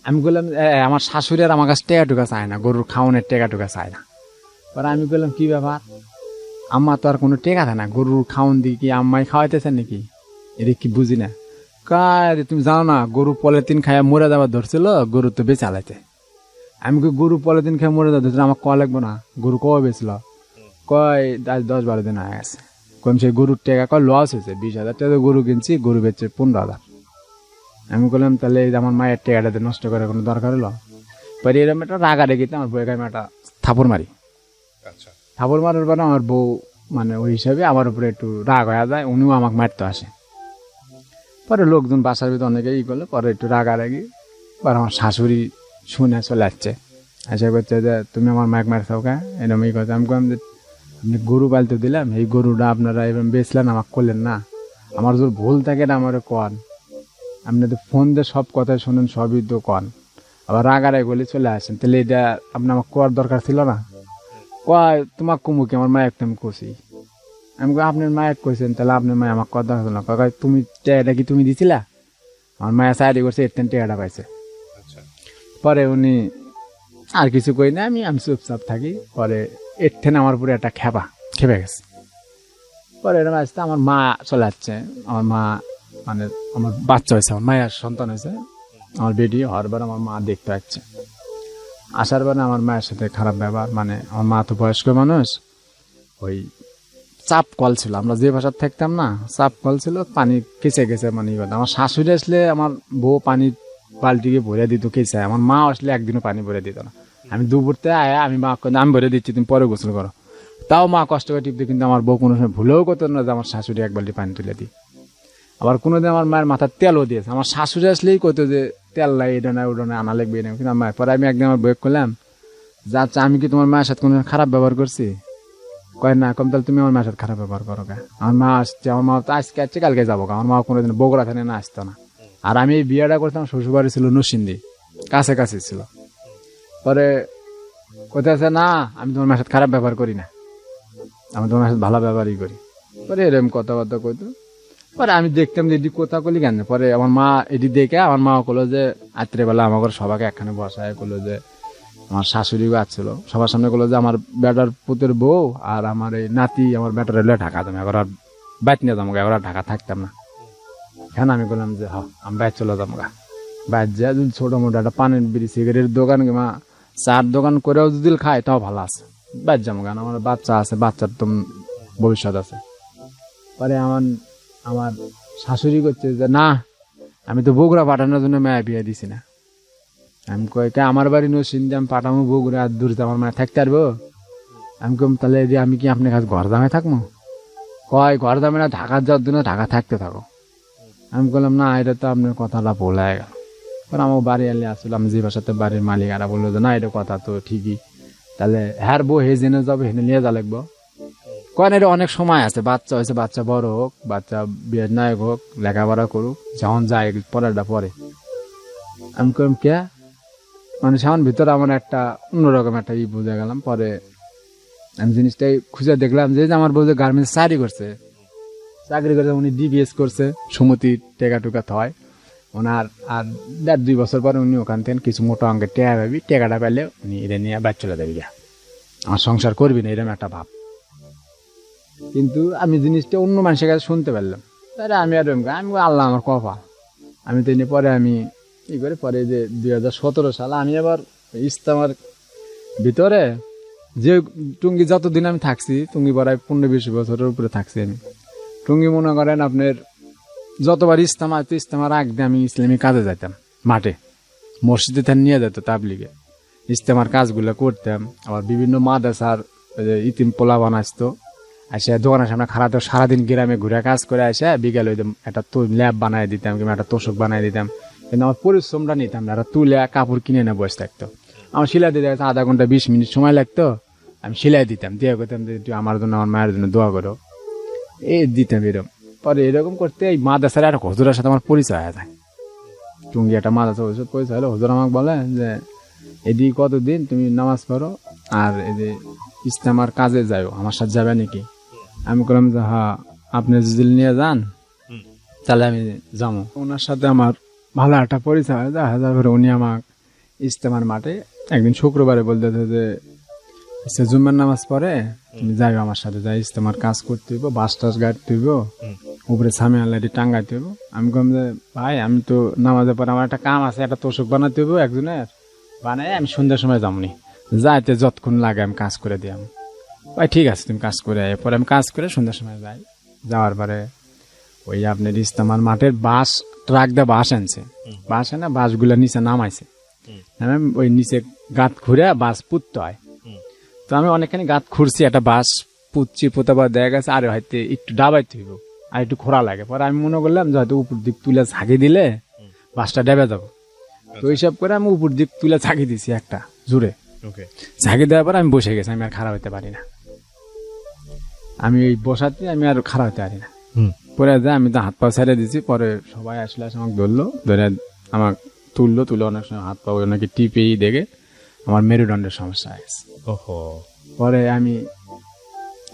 আমি বললাম আমার শাশুড়ি আর আমার কাছে টাকা টুকা চায় না, গরুর খাওয়ানোর টাকা টুকা চায় না। পরে আমি বললাম কি ব্যাপার, আম্মা তো আর কোনো টাকা দেয় না, গরুর খাওয়ান দিই কি আম্মাই খাওয়াইতেছেন নাকি, এটা কি বুঝি না। কার তুমি জানো না গরু পলিথিন খাইয়া মরে যাবার ধরছিল, গরু তো বেচা লাইতে। আমি কই গরু পলিথিন খাইয়া মরে যাওয়া ধরছিল, আমার ক লাগবো না, গরু কবে বেচল? কয় 10-12 দিন হয়ে গেছে। কম সেই গরুর টাকা কয় লস হয়েছে, 20 হাজার টাকা গরু কিনছি, গরু বেচছে 15 হাজার। আমি বললাম তাহলে আমার মায়ের টাকাটাতে নষ্ট করার কোনো দরকার হলো? পরে এরকম একটা রাগা রেখেতে আমার বউকে আমি একটা থাপড় মারি। থাপড় মারার পরে আমার বউ মানে ওই হিসাবে আমার উপরে একটু রাগ হয়ে যায়, উনিও আমাকে মারতে আসে। পরে লোকজন বাসার ভিতরে অনেকে করলো, পরে একটু রাগারাগি, পরে আমার শাশুড়ি শুনে চলে আসছে, এসে করছে যে তুমি আমার মায়ের মারছাও কে, এরকম কথা। আমি বললাম যে আপনি গরু পালতে দিলাম, এই গরুটা আপনারা এরকম বেচলেন, আমাকে করলেন না, আমার যদি ভুল থাকে এটা আমার কন, আপনি তো ফোন দিয়ে সব কথাই শোনেন, সবই তো কন, আবার রাগারাই বলে চলে আসেন, তাহলে এটা আপনি আমার কোয়ার দরকার ছিল না। কয় তোমার কুমুকে আমার মায়ের তুমি কষি। আমি আপনার মায়ের কইছেন, তাহলে আপনার মায়ের আমার কথা হতো না। কয় তুমি টাকাটা কি তুমি দিছিলা? আমার মায়ের সাইডে করছে, এর টাকাটা পাইছে। পরে উনি আর কিছু কই না, আমি চুপচাপ থাকি। পরে এর থেকে আমার পুরো একটা খেপে গেছে। পরে এরকম আসতে আমার মা চলে যাচ্ছে, আমার মা মানে আমার বাচ্চা হয়েছে, আমার মায়ের সন্তান হয়েছে, আমার বেটি হওয়ার বার আমার মা দেখতে পাচ্ছে। আসার পরে আমার মায়ের সাথে খারাপ ব্যবহার, মানে আমার মা তো বয়স্ক মানুষ, ওই চাপ কল ছিল, আমরা যে ভাষার থাকতাম না, চাপ কল ছিল, পানি কেচে গেছে। মানে আমার শাশুড়ি আসলে আমার বউ পানি বালতিকে ভরে দিত কেচে, আমার মা আসলে একদিনও পানি ভরে দিত না। আমি দুপুরতে আয়া আমি মা আমি ভরে দিচ্ছি, তুমি পরে গোসল করো। তাও মা কষ্ট করে টিপতে, কিন্তু আমার বউ কোনো সময় ভুলেও করতো না যে আমার শাশুড়ি এক বালতি পানি তুলে দিই। আবার কোনোদিন আমার মায়ের মাথার তেলও দিয়েছে। আমার শাশুড়ি আসলেই কইতো যে তেল লাই, এটা না ওটা না, আনা লাগবে না। কিন্তু আমার পরে আমি একদিন আমার বউ করলাম, যা আমি কি তোমার মায়ের সাথে কোনো খারাপ ব্যবহার করছি? কয় না। কম তাহলে তুমি আমার মায়ের সাথে খারাপ ব্যবহার করো গা। আমার মা আসছে, আমার মা তো আজকে আসছে, কালকে যাবো। আমার মা কোনোদিন বগুড়া থানে না আসতো না। আর আমি এই বিয়েটা করতাম, শ্বশুরবাড়ি ছিল নরসিংদী, কাছে কাছে ছিল। পরে কোথায় আছে না, আমি তোমার মায়ের সাথে খারাপ ব্যবহার করি না, আমি তোমার সাথে ভালো ব্যবহারই করি। পরে এরকম কথাবার্তা কইতো। পরে আমি দেখতাম যে এটি কথা কলি কেন। পরে আমার মা এটি দেখে আমার মা করলো যে রাত্রেবেলা আমার সবাইকে একখানে বসায় করলো যে আমার শাশুড়িও আসছিল, সবার সামনে করলো যে আমার বেটার পুতের বউ আর আমার এই নাতি আমার বেটার এলে ঢাকা যাবো, এখন আর বাইক নিয়ে যাবো, এখন আর ঢাকা থাকতাম না। এখন আমি বললাম যে হ্যাঁ আমি বাইক চলে যাবো গা। বাইক যা যদি ছোটো মোটো একটা পানের বিড়ি সিগারেটের দোকান কিংবা চার দোকান করেও যদি খায় তাও ভালো আছে, বাইক যাবো কেন, আমার বাচ্চা আছে, বাচ্চার তো ভবিষ্যৎ আছে। পরে আমার শাশুড়ি করছে যে না, আমি তো বগুড়া পাঠানোর জন্য মেয়ে বিয়ে দিছি না। আমি কই আমার বাড়ি নরসিংদী, আমি পাঠাবো বগুড়া, আর দূর আমার মায়ের থাকতে পারবো? আমি কম তাহলে আমি কি আপনার কাছে ঘর দামে থাকবো? কয় ঘর দামে না, ঢাকার যাওয়ার জন্য ঢাকা থাকতে থাকো। আমি বললাম না, এটা তো আপনার কথাটা বলে গেল। পরে আমার বাড়ি এলে আসলে আমি যে বাসাতে বাড়ির মালিক, আর বললো যে না এটা কথা তো ঠিকই, তাহলে হ্যার বউ হে জেনে যাবে, হেনে নিয়ে যা লাগবো। কয় না, এটা অনেক সময় আছে, বাচ্চা হয়েছে, বাচ্চা বড় হোক, বাচ্চা বিয়ের নায়ক হোক, লেখাপড়া করুক, যখন যায় পরেরটা পরে। আমি কইম কে, মানে সামন ভিতরে আমার একটা অন্যরকম একটা বুঝে গেলাম। পরে আমি জিনিসটাই খুঁজে দেখলাম যে আমার বউ যে গার্মেন্টস চাকরি করছে, উনি ডিবিএস করছে, সুমতি টেকা টুকা হয় ওনার। আর 1.5-2 বছর পরে উনি ওখান থেকে কিছু মোটা অঙ্কের টেকা পাবি, টেকাটা পেলে উনি এটা নিয়ে বাইক চলে যাবি, আমার সংসার করবি না, এরকম একটা ভাব। কিন্তু আমি জিনিসটা অন্য মানুষের কাছে শুনতে পারলাম, তাহলে আমি আর আমি আল্লাহ আমার কপাল। আমি তো এনে পরে আমি কি করে, পরে যে 2017 সালে আমি আবার ইস্তেমার ভিতরে যে টুঙ্গি যতদিন আমি থাকছি, টুঙ্গি প্রায় 15-20 বছরের উপরে থাকছি আমি। টুঙ্গি মনে করেন আপনার যতবার ইস্তেমার আগে আমি ইসলামী কাজে যাইতাম, মাঠে মসজিদে তার নিয়ে যেত তাবলিগে, ইস্তেমার কাজগুলো করতাম। আবার বিভিন্ন মাদ্রাসার ইতিম পোলা বানাইতো, আসে দোকানের সামনে খারাপ, সারাদিন গ্রামে ঘুরে কাজ করে আসে বিকেল হইতাম, একটা ল্যাব বানাই দিতাম কিংবা একটা তোষক বানাই দিতাম। কিন্তু আমার পরিশ্রমটা নিতাম না, একটা তুলে কাপড় কিনে এনে বসে থাকতো। আমার সেলাই দিতে আধা ঘন্টা 20 মিনিট সময় লাগতো, আমি সেলাই দিতাম, দিয়ে করতাম যে তুই আমার জন্য আমার মায়ের জন্য দোয়া করো, এই দিতাম এরকম। পরে এরকম করতে এই মাদ্রাসার একটা হুজুরের সাথে আমার পরিচয় হয়ে যায়। টুঙ্গি একটা মাদ্রাসা হুজুর পরিচয় হলো, হুজুর আমাকে বলে যে এদি কতদিন তুমি নামাজ পড়ো আর এই যে ইস্তেমার কাজে যাও, আমার সাথে যাবে নাকি? আমি বললাম যে হ্যাঁ, আপনি যদি নিয়ে যান তাহলে আমি যাবো। ওনার সাথে আমার ভালো একটা পরিচয় হয়, তারপরে উনি আমাকে ইস্তেমার মাঠে একদিন শুক্রবারে বলতেছে যে জুম্মার নামাজ পড়ে তুমি যাইও আমার সাথে, যাই ইস্তেমার কাজ করতে হইব, বাস টাস গাড়তে হইব, উপরে সামনে আল্লাহটি টাঙ্গাইতে হইব। আমি কম যে ভাই আমি তো নামাজের পরে আমার একটা কাম আছে, একটা তোষক বানাতে হইব একজনের, বানাই আমি সন্ধ্যার সময় যামনি, যাইতে যতক্ষণ লাগে আমি কাজ করে দিই। আমি ভাই ঠিক আছে তুমি কাজ করে, পরে আমি কাজ করে সন্ধ্যার সময় যাই। যাওয়ার পরে ওই আপনার ইস্তেমার মাঠের বাস ট্রাক দিয়ে বাস আনছে, বাস এনে বাসগুলো নিচে নামাইছে, ওই নিচে গাঁত ঘুরে বাস পুততে হয়। তো আমি অনেকখানি গাঁত খুঁড়ছি, একটা বাস পুতছি, পোতাবার দেখা গেছে আরে হয়তো একটু ডাবাইতে হইব, আর একটু খোঁড়া লাগে। পরে আমি মনে করলাম যে হয়তো উপর দিক তুলে ঝাঁকি দিলে বাসটা ডেবে যাবো, তো হিসাব করে আমি উপর দিক তুলে ঝাঁকি দিছি একটা জোরে, ঝাঁকি দেওয়ার পর আমি বসে গেছি, আমি আর খারাপ হইতে পারি না, আমি ওই বসাতে আমি আর খারাপ হইতে পারি না। পরে যায় আমি তো হাত পা ছেড়ে দিছি, পরে সবাই আসলে আমাকে ধরলো, ধরে আমাকে তুললো, তুলে অনেক সময় হাত পা ওনাকে টিপেই দেখে আমার মেরুদণ্ডের সমস্যা আছে। পরে আমি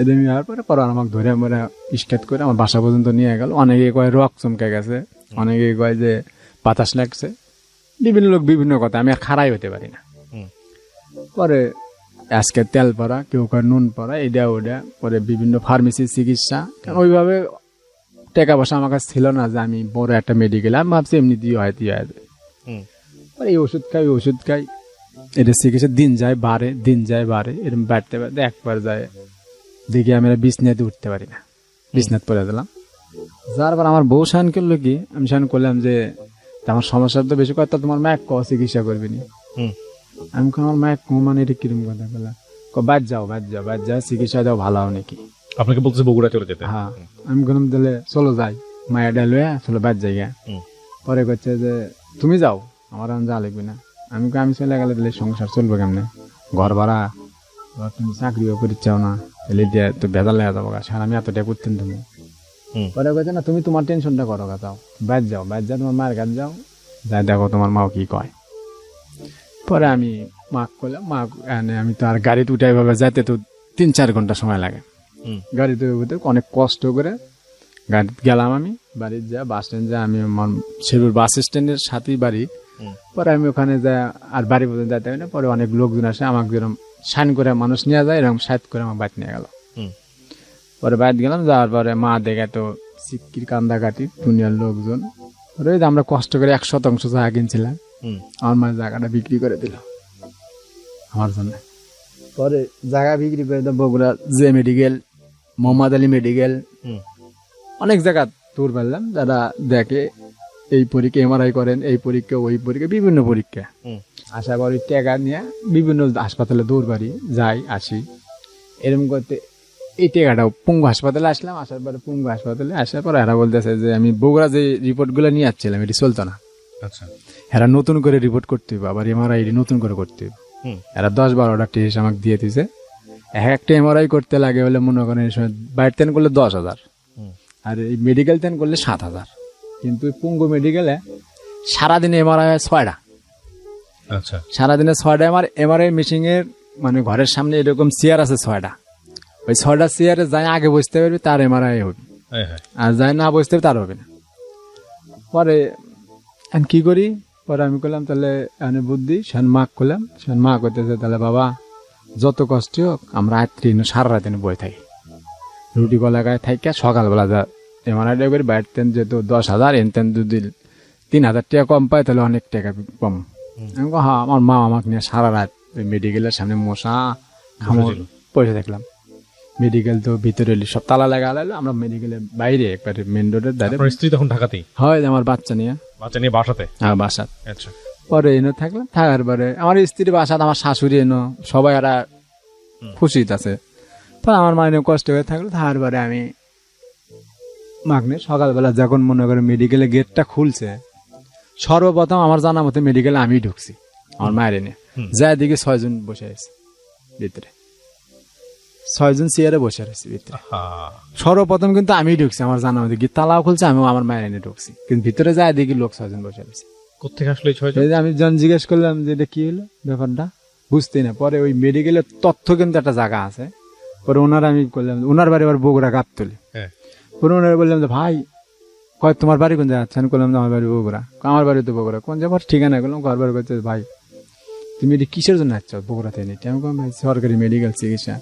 এদের যাওয়ার পরে আমাকে ধরে আমরা ইস্কাত করে আমার বাসা পর্যন্ত নিয়ে গেল। অনেকে কয় রক চমকে গেছে, অনেকে কয় যে বাতাস লাগছে, বিভিন্ন লোক বিভিন্ন কথা, আমি আর খাড়াই হতে পারি না। পরে আজকে তেল পড়া, কেউ কয় নুন পড়া, এটা ওটা, পরে বিভিন্ন ফার্মেসির চিকিৎসা, কারণ ওইভাবে টাকা পয়সা আমার কাছে ছিল না যে আমি বড় একটা মেডিকেল, আমি ভাবছি এমনি দিয়ে হয় এই ওষুধ খাই ওই ওষুধ খাই, এটা চিকিৎসা দিন যায় বাড়ে এরকম বাড়তে বাড়তে একবার যায় দেখি আমি বিছনাতে উঠতে পারি না, বিছনাথ পরে দিলাম। যার পর আমার বউ শান করলো কি, আমি শান করলাম যে আমার সমস্যা তো বেশি কথা, তোমার মা চিকিৎসা করবি নি। আমি আমার মা মানে এটা কিরম কথা বললাম, বাদ যাও চিকিৎসা দাও ভালো হবে নাকি। আপনাকে বলতেছে বগুড়া চলে যেতে। হ্যাঁ, আমি বললাম তাহলে চলো যাই, মায়া ডাল চলো বাদ যাই গা। পরে করছে যে তুমি যাও, আমার যা লিখবি না। আমি চলে গেলে তাহলে সংসার চলবে কেমনে, ঘর ভাড়া, তুমি চাকরিও করিচ্ছাও না, তাহলে দিয়ে তো ভেজাল লেগে যাবো গা, সার আমি এতটা করতেন তুমি। পরে করছে না তুমি তোমার টেনশনটা করো গা, যাও বাদ যাও তোমার মায়ের কাছে যাও, যাই দেখো তোমার মাও কি কয়। পরে আমি মাক করলাম, মা আমি তো আর গাড়িতে উঠে এভাবে যাইতে তো 3-4 ঘন্টা সময় লাগে। গাড়িতে অনেক কষ্ট করে গাড়িতে গেলাম। আমি বাড়ির যা বাস স্ট্যান্ড যা, আমি শিবুর বাস স্ট্যান্ডের সাথেই বাড়ি। পরে আমি ওখানে যা আর বাড়ি পর্যন্ত যাইতে হবে না। পরে অনেক লোকজন আসে, আমাকে যেরকম সাইন করে মানুষ নিয়ে যায়, এরকম সাইড করে আমার বাইক নিয়ে গেল। পরে বাইক গেলাম, যাওয়ার পরে মা দেখে তো সিক্কির কান্দাকাটি দুনিয়ার লোকজন। পরে আমরা কষ্ট করে 100% জায়গা কিনছিলাম, আমার মা জায়গাটা বিক্রি করে দিল আমার জন্য। পরে জায়গা বিক্রি করে দিল বগুড়া যে মেডিকেল, মোহাম্মদ আলী মেডিকেল, অনেক জায়গা ট্যুর পারলাম, যারা দেখে এই পরীক্ষা এমআরআই করেন, এই পরীক্ষা ওই পরীক্ষা, বিভিন্ন পরীক্ষা। আশা করি টাকা নিয়ে বিভিন্ন হাসপাতালে দৌড় বাড়ি যাই আসি, এরকম করতে এই টাকাটাও পঙ্গু হাসপাতালে আসলাম। আসার পরে পঙ্গু হাসপাতালে আসার পরে এরা বলতেছে যে আমি বগুড়া যে রিপোর্টগুলো নিয়ে আসছিলাম এটি চলতো না, এরা নতুন করে রিপোর্ট করতে হবে, আবার এমআরআই নতুন করে করতে হবে। এরা 10-12টা টেস্ট আমাকে দিয়ে দিছে। একটা এমআরআই করতে লাগে বলে মনে করেন এই সময় বাইরে তেন করলে 10,000, আর এই মেডিকেল তেন করলে 7,000। কিন্তু পঙ্গু মেডিকেলে সারাদিনে এমআরআই 6টা। আচ্ছা, সারাদিনে 6টা এমআরআই মেশিনের মানে ঘরের সামনে এরকম চেয়ার আছে 6টা। ওই 6টা চেয়ারে যাই আগে বসতে পারবি তার এমআরআই হবে, আর যাই না বসতে পারবি তার হবে না। পরে আমি কি করি, পরে আমি করলাম তাহলে এনে বুদ্ধি সেন মা করলাম। সেন মা করতেছে তাহলে বাবা যত কষ্ট হোক আমরা রাত্রি সারা রাত বই থাকি, রুটি কলা গায়ে থাকি, সকালবেলা যা এমআরআইটা করি বাইরতেন যেহেতু 10,000 এনতেন যদি 3,000 টাকা কম পায় তাহলে অনেক টাকা কম। আমি হ্যাঁ, আমার মা আমাকে নিয়ে সারা রাত মেডিকেলের সামনে মশা খামর পয়সা দেখলাম। মেডিকেল তো ভিতরে সব তালা লাগা, আমরা মেডিকেলের বাইরে একবারে মেন রোডের ধারে। স্ত্রী তখন ঢাকাতেই? হয়, আমার বাচ্চা নিয়ে বাসাতে। হ্যাঁ, বাসাত। আচ্ছা, পরে এনে থাকলাম, থাকার পরে আমার স্ত্রী বাসাত, আমার শাশুড়ি এনো, সবাই এরা খুশি আছে। পরে আমার মা এনে কষ্ট করে থাকলো। থাকার পরে আমি মাগনে সকালবেলা যখন মনে করে মেডিকেলের গেটটা খুলছে, সর্বপ্রথম আমার জানা মতে মেডিকেলে আমি ঢুকছি আমার মায়ের এনে, যা দিকে 6 জন বসে আছে ভিতরে, 6 জন চেয়ারে বসে আছে ভিতরে। সর্বপ্রথম কিন্তু আমি ঢুকছি, আমার জানা মতে গিয়ে তালাও খুলছে, আমি আমার মায়ের এনে ঢুকছি, কিন্তু ভিতরে যায় দেখি লোক 6 জন বসে আছে। কোথেকে আসলে 6 জন? আমি জন জিজ্ঞেস করলাম যে এটা কি হলো ব্যাপারটা, বুঝতেই না। পরে ওই মেডিকেলের তথ্য কিন্তু একটা জায়গা আছে। পরে ওনার আমি করলাম, ওনার বাড়ি আবার বগুড়া গাবতলী। পরে ওনারা বললাম যে ভাই কয় তোমার বাড়ি কোন জায়গা? আমি করলাম আমার বাড়ি বগুড়া। আমার বাড়ি তো বগুড়া। কোন যাবার ঠিকানা করলাম, ঘর বাড়ি করছে ভাই তুমি এটি কিসের জন্য আসছো বগুড়াতে? আমি কম ভাই সরকারি মেডিকেল চিকিৎসা।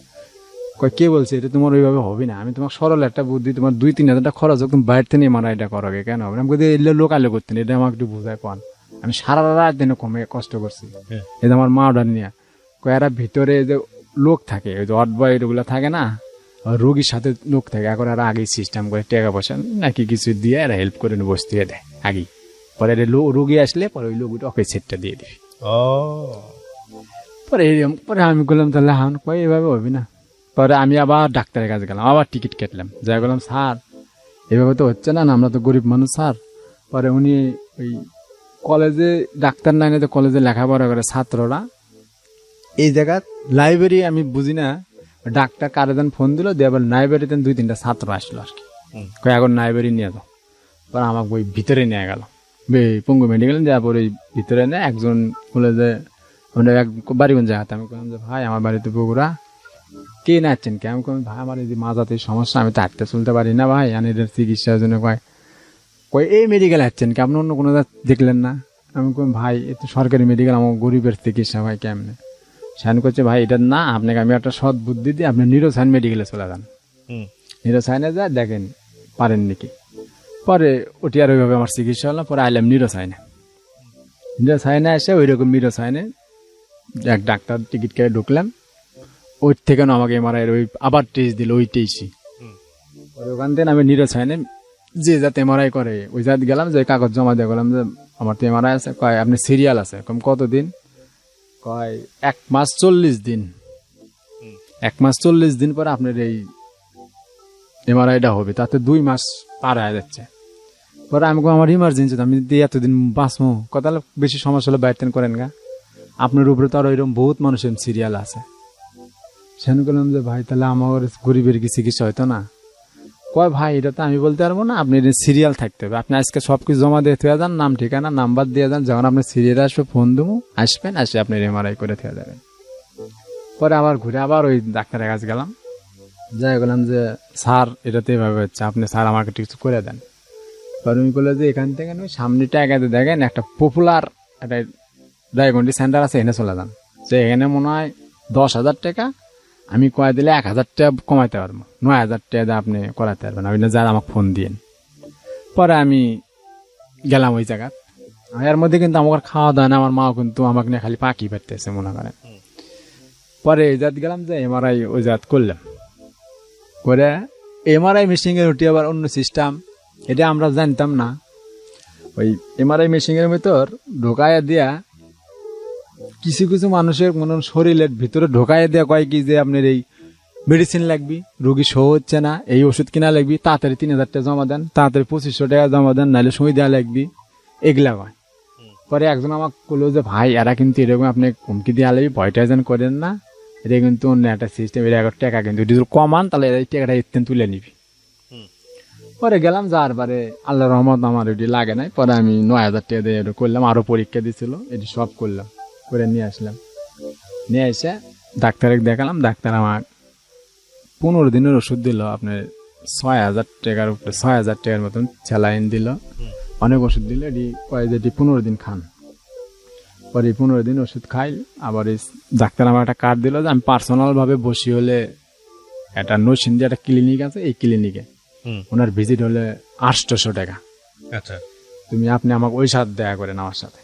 কয় কে বলছে এটা তোমার ওইভাবে হবে না, আমি তোমার সরল একটা বুদ্ধি, তোমার 2-3 হাজার টাকা খরচ হোক, তুমি বাইরে থেকে মারা এটা করো কেন হবে? আমি এলে লোক আলো করতেন, এটা আমাকে একটু বোঝায় পান। আমি সারা রাত দিনে কমে কষ্ট করছি, এটা আমার মা অর্ডার নিয়ে। কয় এরা ভিতরে যে লোক থাকে, ওই যে অট বয় এগুলো থাকে না, রোগীর সাথে লোক থাকে, এখন আর আগেই সিস্টেম করে টাকা পয়সা নাকি কিছু দিয়ে এরা হেল্প করে বসতে দেয় আগেই। পরে রোগী আসলে পরে ওই লোকটা ওকে সেটটা দিয়ে দিবি। পরে আমি বললাম তাহলে হান কয় এভাবে হবে না। পরে আমি আবার ডাক্তারের কাছে গেলাম, আবার টিকিট কাটলাম, যাই বললাম স্যার এভাবে তো হচ্ছে না, আমরা তো গরিব মানুষ স্যার। পরে উনি ওই কলেজে ডাক্তার নাই, কলেজে লেখাপড়া করে ছাত্ররা এই জায়গা লাইব্রেরি, আমি বুঝি না ডাক্তার কারেজন ফোন দিল দিয়ে আবার লাইব্রেরিতে 2-3টা ছাত্র আসলো আর কি, কয় এখন লাইব্রেরি নিয়ে যাও। পরে আমাকে ওই ভিতরে নিয়ে গেল পঙ্গু মেডিকেল, যাওয়ার পরে ওই ভিতরে নেয় একজন বলে যে এক বাড়িগঞ্জ জায়গাতে। আমি বললাম যে ভাই আমার বাড়িতে বগুড়া, কে নাচছেন কে? আমি ভাই আমার এই যে মাজাতে সমস্যা, আমি তো হাঁটতে চলতে পারি না ভাই, আমি এটার চিকিৎসার জন্য কয় এই মেডিকেল আসছেন কি, আপনি অন্য কোনো দেখলেন না? আমি কই ভাই এ তো সরকারি মেডিকেল, আমার গরিবের চিকিৎসা ভাই কেমনে? সাইন করছে ভাই এটা না, আপনাকে আমি একটা সৎ বুদ্ধি দিই, আপনি নিরোসাইন মেডিকেলে চলে যান, নিরোসাইনে যা দেখেন পারেন নাকি। পরে ওটি আর ওইভাবে আমার চিকিৎসা হলো। পরে আইলাম নিরোসাইনে এসে ওই রকম নিরোসাইনে এক ডাক্তার টিকিট কেটে ঢুকলাম। ওই থেকে আমাকে এমআরআই ওই আবার টেস্ট দিল, ওই টেস্টই। ওখান থেকে আমি নিরোসাইনে যে যাতে এমআরআই করে ওই জাত গেলাম, যে কাগজ জমা দিয়ে গেলাম যে আমার তো এমআরআই আছে। কয় আপনি সিরিয়াল আছে? কম কতদিন? কয় 1 মাস 40 দিন। 1 মাস 40 দিন পরে আপনার এই এমআরআইটা হবে, তাতে 2 মাস পার হয়ে যাচ্ছে। পরে আমি আমার ইমার্জেন্সি, আমি দিয়ে এতদিন বাঁচবো, কথা বেশি সমস্যা হলে বাইরতেন করেন গা, আপনার উপরে তো আরো এরকম বহুত মানুষের সিরিয়াল আছে। সেখানে বললাম যে ভাই তাহলে আমার গরিবের কি চিকিৎসা হইতো না? কয় ভাই এটা তো আমি বলতে পারবো না, আপনি সিরিয়াল থাকতে হবে, আপনি আজকে সবকিছু জমা দিয়ে থুয়ে যান, নাম ঠিকানা নাম্বার দিয়ে যান, যখন আপনি সিরিয়াল আসবে ফোন দেবো, আসবেন, আসে আপনি এমআরআই করে থুয়ে যাবেন। পরে আবার ঘুরে আবার ওই ডাক্তারের কাছে গেলাম, যাই বললাম যে স্যার এটা তো এভাবে হচ্ছে, আপনি স্যার আমাকে কিছু করে দেন। পরে উনি বললো যে এখান থেকে সামনে টাকাতে দেখেন একটা পপুলার একটা ডায়াগনস্টিক সেন্টার আছে, এখানে চলে যান, যে এখানে মনে হয় 10,000 টাকা, আমি কয়ে দিলে 1,000 টাকা কমাইতে পারবো, 9,000 টাকা দিয়ে আপনি করাতে পারবেন, আপনি যা আমাকে ফোন দিন। পরে আমি গেলাম ওই জায়গা, এর মধ্যে কিন্তু আমার খাওয়া দাওয়া না, আমার মাও কিন্তু আমাকে নিয়ে খালি পাখি পারতেছে মনে করেন। পরে এই জাত গেলাম যে এমআরআই ওই জাত করলাম, করে এমআরআই মেশিনের উঠে আবার অন্য সিস্টেম, এটা আমরা জানতাম না। ওই এমআরআই মেশিনের ভিতর ঢোকায় দিয়া কিছু কিছু মানুষের মনে শরীরের ভিতরে ঢোকায় দেওয়া কয় কি যে আপনার এই মেডিসিন লাগবে, রোগী সহ হচ্ছে না, এই ওষুধ কিনা লাগবে, তাড়াতাড়ি 3,000 টাকা জমা দেন, তাড়াতাড়ি 2,500 টাকা জমা দেন, নাহলে সই দেওয়া লাগবে, এগুলা কয়। পরে একজন আমাকে বললো যে ভাই এরা কিন্তু এরকম আপনি হুমকি দিয়ে আলাবি, ভয়টা যেন করেন না, এটা কিন্তু অন্য একটা সিস্টেম, এটা টাকা কিন্তু যদি কমান তাহলে এই টাকাটা ইত্যেন তুলে নিবি। পরে গেলাম, যার পরে আল্লাহ রহমত আমার এটি লাগে নাই, পরে আমি 9,000 টাকা দিয়ে এটা করলাম, আরো পরীক্ষা দিছিল, এটি সব করলাম, করে নিয়ে আসলাম। নিয়ে এসে ডাক্তারকে দেখালাম, ডাক্তার আমার 15 দিনের ওষুধ দিল, আপনার 6,000 টাকার উপরে, 6,000 টাকার মতন স্যালাইন দিল, অনেক ওষুধ দিল, এটি কয় যেটি 15 দিন খান। পরে 15 দিন ওষুধ খাই, আবার এই ডাক্তার আমার একটা কার্ড দিল যে আমি পার্সোনাল ভাবে বসি হলে একটা নরসিংদী একটা ক্লিনিক আছে, এই ক্লিনিকে ওনার ভিজিট হলে 800 টাকা। আচ্ছা, তুমি আপনি আমাকে ওই সাথে দেখা করেন আমার সাথে,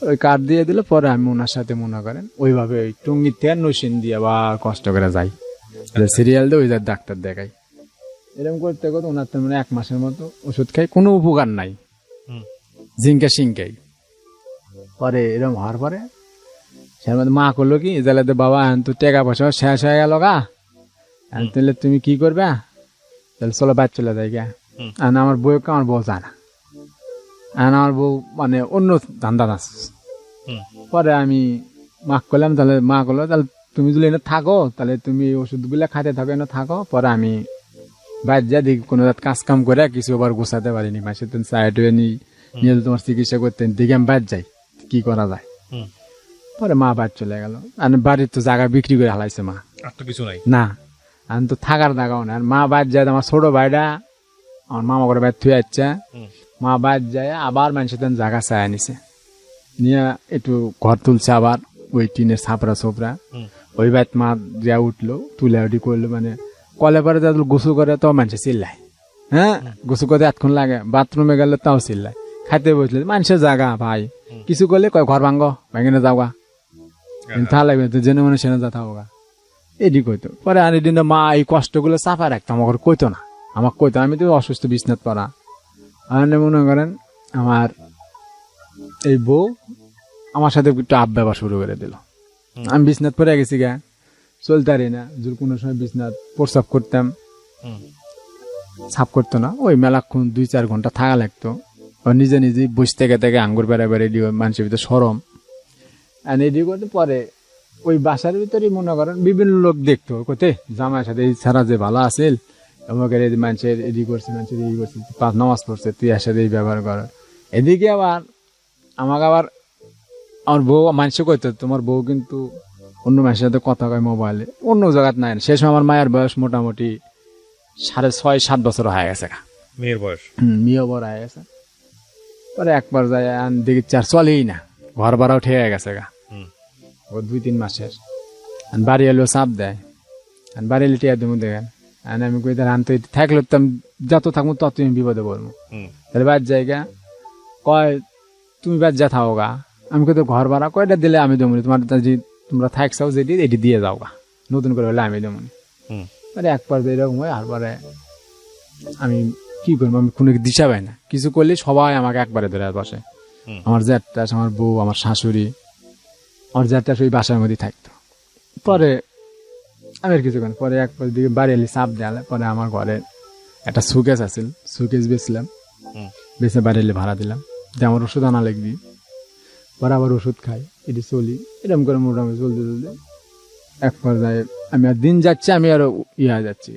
ওই কার্ড দিয়ে দিল। পরে আমি ওনার সাথে মনে করেন ওইভাবে ওই টুঙ্গি থেকে নরসিংদী আবার কষ্ট করে যাই, সিরিয়াল দিয়ে ওই ডাক্তার দেখাই, এরকম করতে করতে ওনার তো মানে 1 মাসের মতো ওষুধ খাই, কোনো উপকার নাই, জিঙ্কা সিঙ্কাই। পরে এরকম হওয়ার পরে সে মা করলো কি, জালাতে বাবা এখন তো টাকা পয়সা শেষ হয়ে গেল গা, তাহলে তুমি কি করবে, তাহলে চলো বাইর চলে যাই গা। আমার বউকে আমার বউ জানা, আমার বউ মানে অন্য ধান্দা আছে। পরে আমি মা করলাম, তাহলে মা করলো তাহলে তুমি যদি এনে থাকো তাহলে তুমি ওষুধগুলা খাইতে থাকো, এনে থাকো। পরে আমি বাইর যা দেখি কোনো কাজ কাম করে কিছু আবার গোছাতে পারিনি, মাসে তুমি সাইড হয়ে নিয়ে তোমার চিকিৎসা করতে দেখি আমি বাইর যাই কি করা যায়। পরে মা বাইর চলে গেল, আর বাড়ির তো জায়গা বিক্রি করে হালাইছে মা, আর তো কিছু নাই না, আমি তো থাকার জায়গাও না। মা বাইর যায়, আমার ছোট ভাইটা আমার মামা করে বাইর থুয়ে যাচ্ছে, মা বাইর যায় আবার মানুষের জায়গা চায় নিছে, নিয়ে একটু ঘর তুলছে আবার ওই টিনের ছাপড়া ছোপড়া, ওই বাইত মা যা উঠলো, তুলে উঠি করলো, মানে কলে পরে যা গোসু করে তো মানুষে চিল্লায়, হ্যাঁ গোসু করতে এতক্ষণ লাগে, বাথরুমে গেলে তাও চিল্লায়, খাইতে বসলে মানুষের জায়গা ভাই, কিছু করলে কয় ঘর ভাঙ্গো, ভেঙে যাওয়া, তা লাগবে তো জেনে মনে সেনে যা থাকা, এটি কইতো। পরে আর এদিন মা এই কষ্টগুলো চাপা রাখতো, আমাকে কইতো না, আমাকে কইতো, আমি তো অসুস্থ বিছনাত পড়া। আর মনে করেন আমার এই বউ আমার সাথে একটু আপ ব্যবহার শুরু করে দিল, আমি বিছনাত পড়ে গেছি গা, চলতে পারি না, যদি কোনো সময় বিছনাত প্রস্রাব করতাম সাফ করতো না, ওই মেলাক্ষণ 2-4 ঘন্টা থাকা লাগতো, নিজে নিজে বসে থেকে থেকে আঙ্গুর বেড়া রেডি মানুষের ভিতরে সরম রেডি করতে। পরে ওই বাসার ভিতরে মনে করেন বিভিন্ন লোক দেখতো, কোথায় জামাইয়ের সাথে এই ছাড়া যে ভালো আছিল, আমাকে মানুষের এডি করছে, মানুষের এই করছে, 5 নামাজ পড়ছে, তুই এর সাথে এই ব্যবহার কর। এদিকে আবার আমাকে আবার আমার বউ মানুষে কইতো, তোমার বউ কিন্তু অন্য মানুষের সাথে কথা কয় মোবাইলে, অন্য জায়গায় নাই। শেষ সময় আমার মায়ের বয়স মোটামুটি 6.5-7 বছর হয়ে গেছে, মেয়ের বয়স, মেয়েও বড় হয়ে গেছে। পরে একবার যাই দেখি চার চলেই না, ঘর ভাড়াও ঠেয়ে গেছে গা, ও 2-3 মাসের। বাড়ি এলেও চাপ দেয়, বাড়ি এলে টিয়া দেবো দেখেন, আমি কই তার আনতে থাকলে তো যত থাকবো তত তুমি বিপদে পড়বো, তাহলে বাদ জায়গা কয় তুমি বাদ যা থাকো গা, আমি কই তো ঘর ভাড়া কয়টা দিলে আমি দেবো, তোমার তোমরা থাকছাও যেটি এটি দিয়ে যাও গা, নতুন করে হলে আমি দেবো। পরে একবার এরকম হয়, আর পরে আমি কি করবো, আমি কোনো দিশা পাই না, কিছু করলে সবাই আমাকে একবারে ধরে বসে, আমার জ্যাঠটা, আমার বউ, আমার শাশুড়ি, আমার জ্যাঠটা ওই বাসার মধ্যে থাকতো। পরে আমি আর কিছুক্ষণ পরে এক দিকে বাড়ি এলি চাপ দেয়ালে পরে আমার ঘরে একটা সুকেস আছিল, সুকেস বেচলাম, বেচে বাড়ি এলে ভাড়া দিলাম, যে আমার ওষুধ আনা লাগবি, পরে আবার ওষুধ খাই, এটি চলি, এরকম করে মোটামুটি চলতে চলতে এক পর্যায়ে আমি আর দিন যাচ্ছি, আমি আরো ইয়া যাচ্ছি।